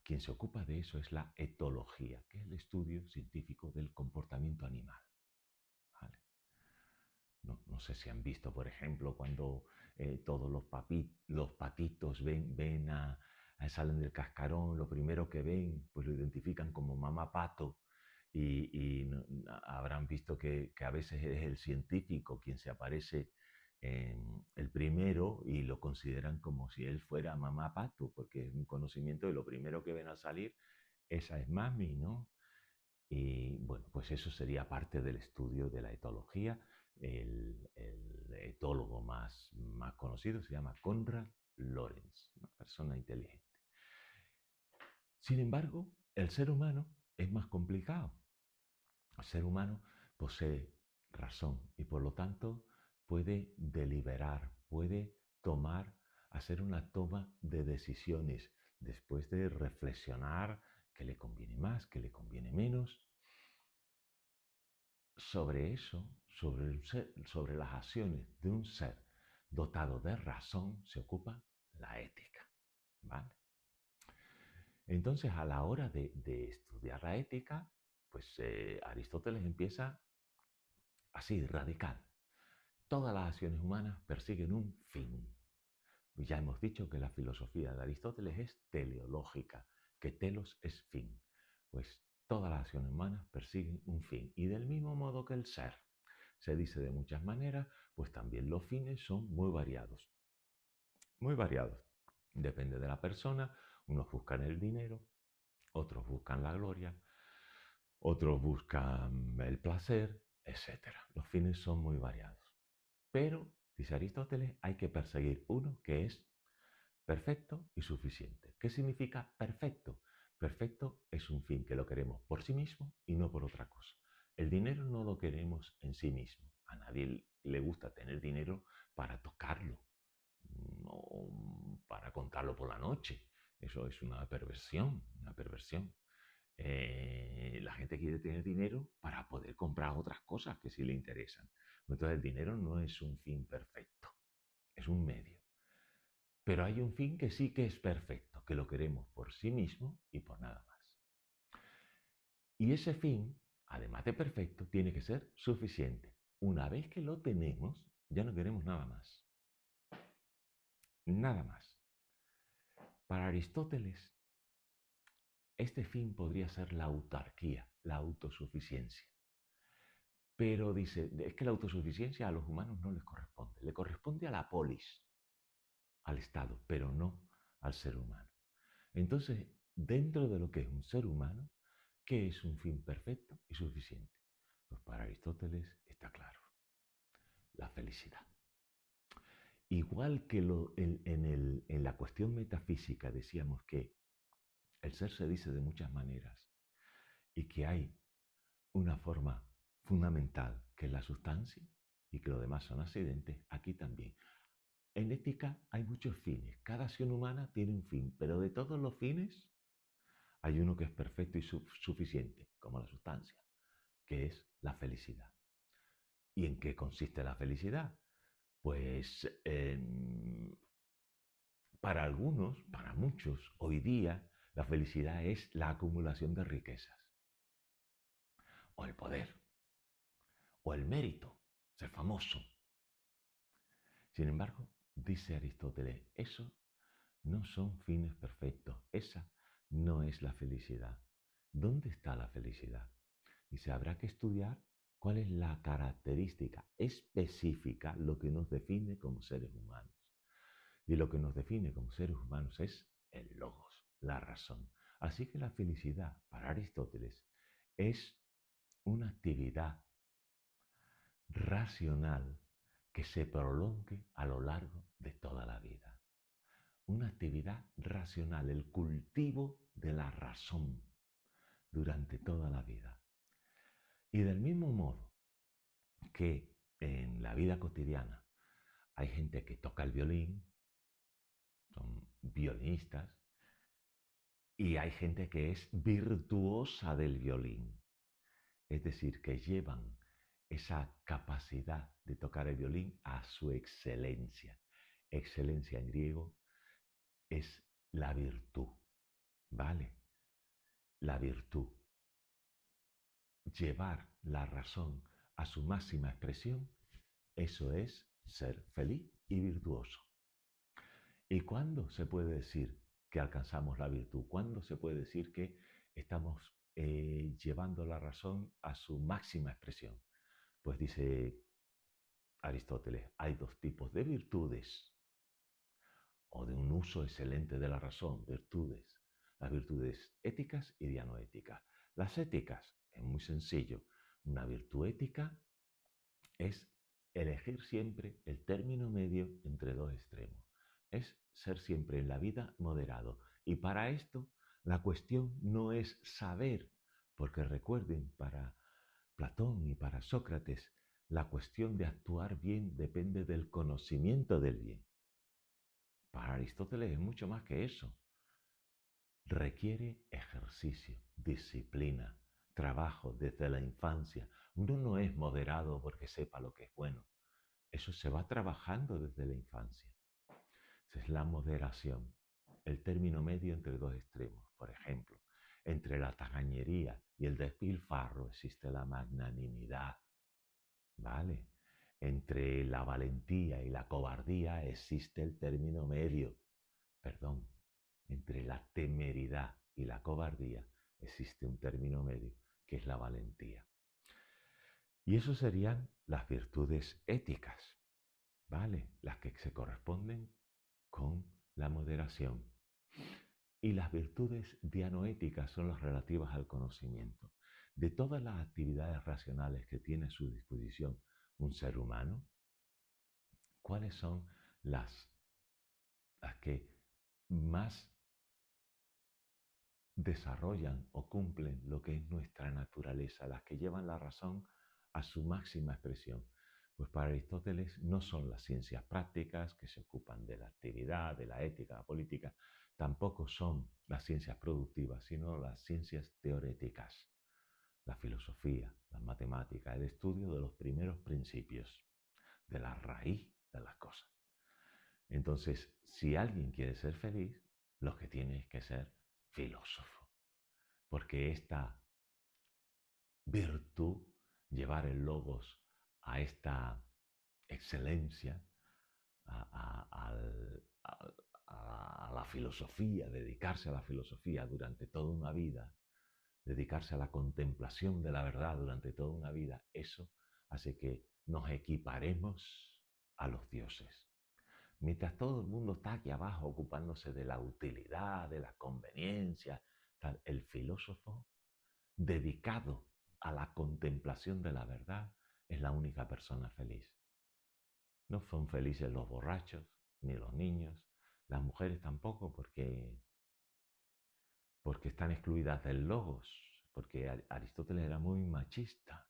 [SPEAKER 2] quien se ocupa de eso es la etología, que es el estudio científico del comportamiento animal. ¿Vale? No sé si han visto, por ejemplo, cuando todos los patitos salen del cascarón, lo primero que ven, pues lo identifican como mamá pato, habrán visto que a veces es el científico quien se aparece el primero y lo consideran como si él fuera mamá pato, porque es un conocimiento de lo primero que ven al salir, esa es mami, ¿no? Y bueno, pues eso sería parte del estudio de la etología. El etólogo más conocido se llama Konrad Lorenz, una persona inteligente. Sin embargo, el ser humano es más complicado. El ser humano posee razón y por lo tanto puede deliberar, puede hacer una toma de decisiones después de reflexionar qué le conviene más, qué le conviene menos. Sobre eso, sobre las acciones de un ser dotado de razón, se ocupa la ética. ¿Vale? Entonces, a la hora de estudiar la ética, pues Aristóteles empieza así, radical. Todas las acciones humanas persiguen un fin. Ya hemos dicho que la filosofía de Aristóteles es teleológica, que telos es fin. Pues todas las acciones humanas persiguen un fin. Y del mismo modo que el ser se dice de muchas maneras, pues también los fines son muy variados. Muy variados. Depende de la persona Unos buscan el dinero, otros buscan la gloria, otros buscan el placer, etc. Los fines son muy variados. Pero, dice Aristóteles, hay que perseguir uno que es perfecto y suficiente. ¿Qué significa perfecto? Perfecto es un fin que lo queremos por sí mismo y no por otra cosa. El dinero no lo queremos en sí mismo. A nadie le gusta tener dinero para tocarlo, no para contarlo por la noche. Eso es una perversión, una perversión. La gente quiere tener dinero para poder comprar otras cosas que sí le interesan. Entonces el dinero no es un fin perfecto, es un medio. Pero hay un fin que sí que es perfecto, que lo queremos por sí mismo y por nada más. Y ese fin, además de perfecto, tiene que ser suficiente. Una vez que lo tenemos, ya no queremos nada más. Nada más. Para Aristóteles, este fin podría ser la autarquía, la autosuficiencia. Pero dice, es que la autosuficiencia a los humanos no les corresponde. Le corresponde a la polis, al Estado, pero no al ser humano. Entonces, dentro de lo que es un ser humano, ¿qué es un fin perfecto y suficiente? Pues para Aristóteles está claro, la felicidad. Igual que en la cuestión metafísica decíamos que el ser se dice de muchas maneras y que hay una forma fundamental que es la sustancia y que lo demás son accidentes, aquí también. En ética hay muchos fines, cada acción humana tiene un fin, pero de todos los fines hay uno que es perfecto y suficiente, como la sustancia, que es la felicidad. ¿Y en qué consiste la felicidad? Pues para algunos, para muchos, hoy día la felicidad es la acumulación de riquezas, o el poder, o el mérito, ser famoso. Sin embargo, dice Aristóteles, eso no son fines perfectos, esa no es la felicidad. ¿Dónde está la felicidad? Dice, habrá que estudiar cuál es la característica específica, lo que nos define como seres humanos. Y lo que nos define como seres humanos es el logos, la razón. Así que la felicidad, para Aristóteles, es una actividad racional que se prolongue a lo largo de toda la vida. Una actividad racional, el cultivo de la razón durante toda la vida. Y del mismo modo que en la vida cotidiana hay gente que toca el violín, son violinistas, y hay gente que es virtuosa del violín, es decir, que llevan esa capacidad de tocar el violín a su excelencia. Excelencia en griego es la virtud, ¿vale? La virtud. Llevar la razón a su máxima expresión, eso es ser feliz y virtuoso. ¿Y cuándo se puede decir que alcanzamos la virtud? ¿Cuándo se puede decir que estamos llevando la razón a su máxima expresión? Pues dice Aristóteles, hay dos tipos de virtudes o de un uso excelente de la razón, virtudes. Las virtudes éticas y dianoéticas. Las éticas, es muy sencillo. Una virtud ética es elegir siempre el término medio entre dos extremos. Es ser siempre en la vida moderado. Y para esto, la cuestión no es saber, porque recuerden, para Platón y para Sócrates, la cuestión de actuar bien depende del conocimiento del bien. Para Aristóteles es mucho más que eso. Requiere ejercicio, disciplina, trabajo desde la infancia. Uno no es moderado porque sepa lo que es bueno. Eso se va trabajando desde la infancia. Esa es la moderación, el término medio entre dos extremos. Por ejemplo, entre la tagañería y el despilfarro existe la magnanimidad, ¿vale? Entre la valentía y la cobardía existe el término medio. Perdón, entre la temeridad y la cobardía existe un término medio, que es la valentía. Y eso serían las virtudes éticas, ¿vale? Las que se corresponden con la moderación. Y las virtudes dianoéticas son las relativas al conocimiento. De todas las actividades racionales que tiene a su disposición un ser humano, ¿cuáles son las que más desarrollan o cumplen lo que es nuestra naturaleza, las que llevan la razón a su máxima expresión? Pues para Aristóteles no son las ciencias prácticas que se ocupan de la actividad, de la ética, la política, tampoco son las ciencias productivas, sino las ciencias teoréticas, la filosofía, las matemáticas, el estudio de los primeros principios, de la raíz de las cosas. Entonces, si alguien quiere ser feliz, lo que tiene es que ser filósofo, porque esta virtud, llevar el logos a esta excelencia, a la filosofía, dedicarse a la filosofía durante toda una vida, dedicarse a la contemplación de la verdad durante toda una vida, eso hace que nos equiparemos a los dioses. Mientras todo el mundo está aquí abajo ocupándose de la utilidad, de la conveniencia, el filósofo dedicado a la contemplación de la verdad es la única persona feliz. No son felices los borrachos, ni los niños, las mujeres tampoco, porque están excluidas del logos, porque Aristóteles era muy machista,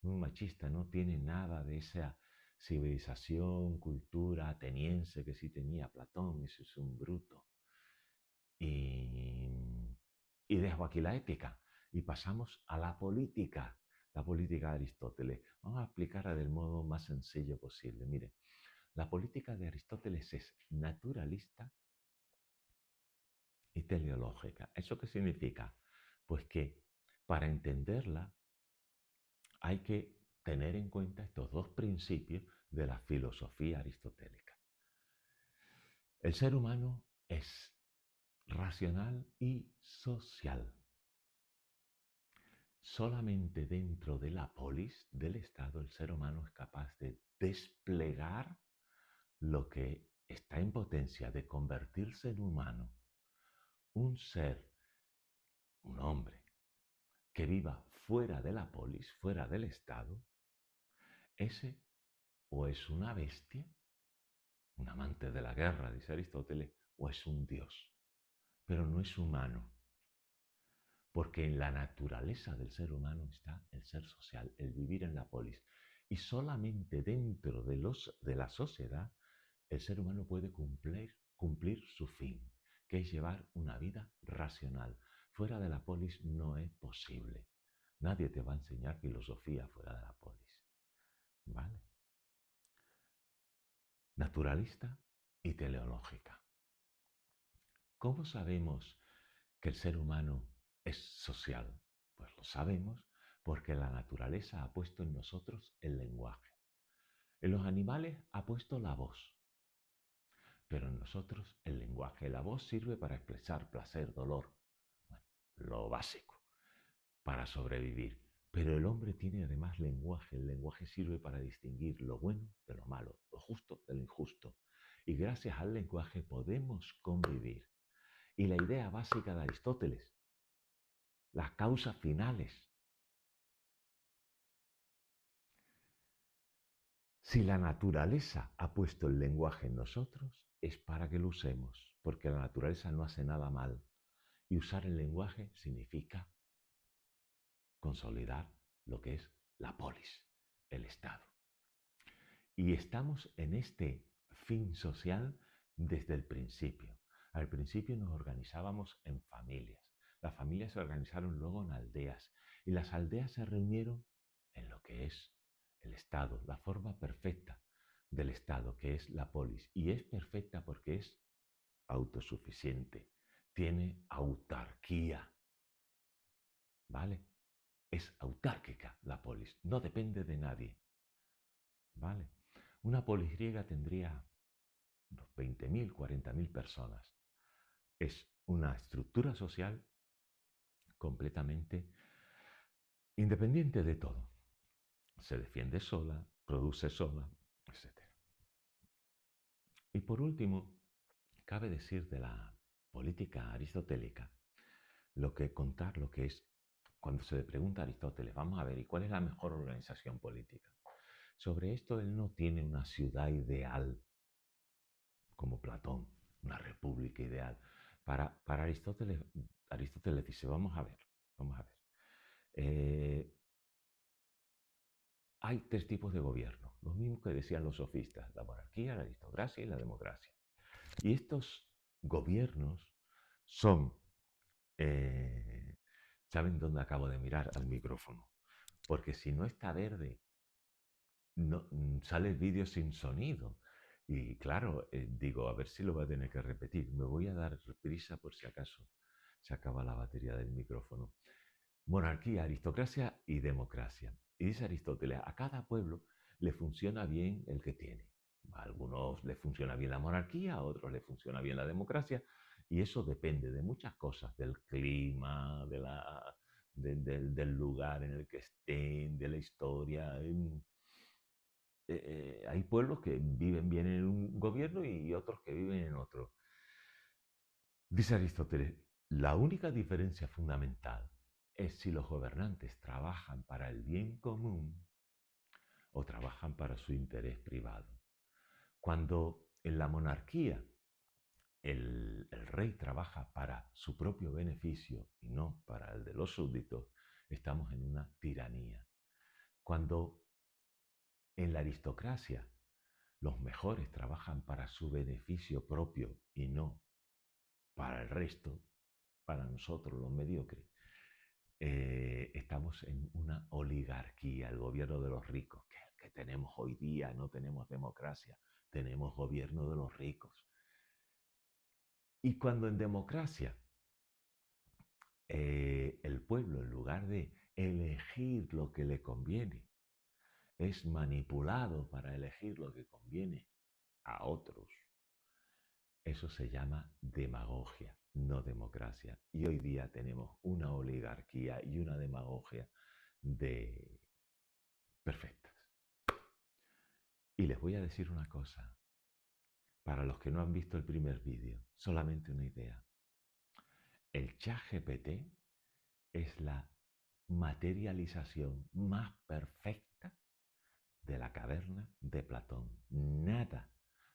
[SPEAKER 2] no tiene nada de esa civilización, cultura ateniense que sí tenía Platón, eso es un bruto. Y dejo aquí la ética y pasamos a la política de Aristóteles. Vamos a explicarla del modo más sencillo posible. Mire, la política de Aristóteles es naturalista y teleológica. ¿Eso qué significa? Pues que para entenderla hay que tener en cuenta estos dos principios de la filosofía aristotélica. El ser humano es racional y social. Solamente dentro de la polis, del Estado, el ser humano es capaz de desplegar lo que está en potencia de convertirse en humano. Un ser, un hombre, que viva fuera de la polis, fuera del Estado, ese o es una bestia, un amante de la guerra, dice Aristóteles, o es un dios, pero no es humano. Porque en la naturaleza del ser humano está el ser social, el vivir en la polis. Y solamente dentro de la sociedad el ser humano puede cumplir su fin, que es llevar una vida racional. Fuera de la polis no es posible. Nadie te va a enseñar filosofía fuera de la polis. ¿Vale? Naturalista y teleológica. ¿Cómo sabemos que el ser humano es social? Pues lo sabemos porque la naturaleza ha puesto en nosotros el lenguaje. En los animales ha puesto la voz, pero en nosotros el lenguaje. La voz sirve para expresar placer, dolor, bueno, lo básico, para sobrevivir. Pero el hombre tiene además lenguaje. El lenguaje sirve para distinguir lo bueno de lo malo, lo justo de lo injusto. Y gracias al lenguaje podemos convivir. Y la idea básica de Aristóteles, las causas finales. Si la naturaleza ha puesto el lenguaje en nosotros, es para que lo usemos, porque la naturaleza no hace nada mal. Y usar el lenguaje significa consolidar lo que es la polis, el Estado. Y estamos en este fin social desde el principio. Al principio nos organizábamos en familias. Las familias se organizaron luego en aldeas. Y las aldeas se reunieron en lo que es el Estado, la forma perfecta del Estado, que es la polis. Y es perfecta porque es autosuficiente, tiene autarquía, ¿vale? Es autárquica la polis, no depende de nadie, ¿vale? Una polis griega tendría unos 20.000, 40.000 personas. Es una estructura social completamente independiente de todo. Se defiende sola, produce sola, etc. Y por último, cabe decir de la política aristotélica, lo que es, cuando se le pregunta a Aristóteles, vamos a ver, ¿y cuál es la mejor organización política? Sobre esto él no tiene una ciudad ideal como Platón, una república ideal. Para Aristóteles, Aristóteles dice, vamos a ver. Eh, hay tres tipos de gobierno, lo mismo que decían los sofistas, la monarquía, la aristocracia y la democracia. Y estos gobiernos son, eh, ¿saben dónde acabo de mirar? Al micrófono. Porque si no está verde, no, sale el vídeo sin sonido. Y claro, digo, a ver si lo voy a tener que repetir. Me voy a dar prisa por si acaso se acaba la batería del micrófono. Monarquía, aristocracia y democracia. Y dice Aristóteles, a cada pueblo le funciona bien el que tiene. A algunos les funciona bien la monarquía, a otros les funciona bien la democracia, y eso depende de muchas cosas, del clima, del lugar en el que estén, de la historia. Hay pueblos que viven bien en un gobierno y otros que viven en otro. Dice Aristóteles, la única diferencia fundamental es si los gobernantes trabajan para el bien común o trabajan para su interés privado. Cuando en la monarquía el rey trabaja para su propio beneficio y no para el de los súbditos, estamos en una tiranía. Cuando en la aristocracia los mejores trabajan para su beneficio propio y no para el resto, para nosotros los mediocres, estamos en una oligarquía, el gobierno de los ricos, que es el que tenemos hoy día. No tenemos democracia, tenemos gobierno de los ricos. Y cuando en democracia el pueblo, en lugar de elegir lo que le conviene, es manipulado para elegir lo que conviene a otros, eso se llama demagogia, no democracia. Y hoy día tenemos una oligarquía y una demagogia de perfectas. Y les voy a decir una cosa, para los que no han visto el primer vídeo, solamente una idea. El ChatGPT es la materialización más perfecta de la caverna de Platón. Nada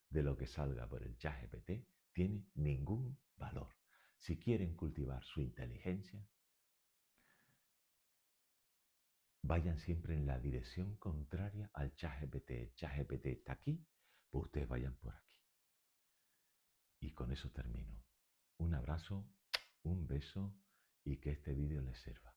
[SPEAKER 2] de lo que salga por el ChatGPT tiene ningún valor. Si quieren cultivar su inteligencia, vayan siempre en la dirección contraria al ChatGPT. El ChatGPT está aquí, pues ustedes vayan por aquí. Y con eso termino. Un abrazo, un beso y que este vídeo les sirva.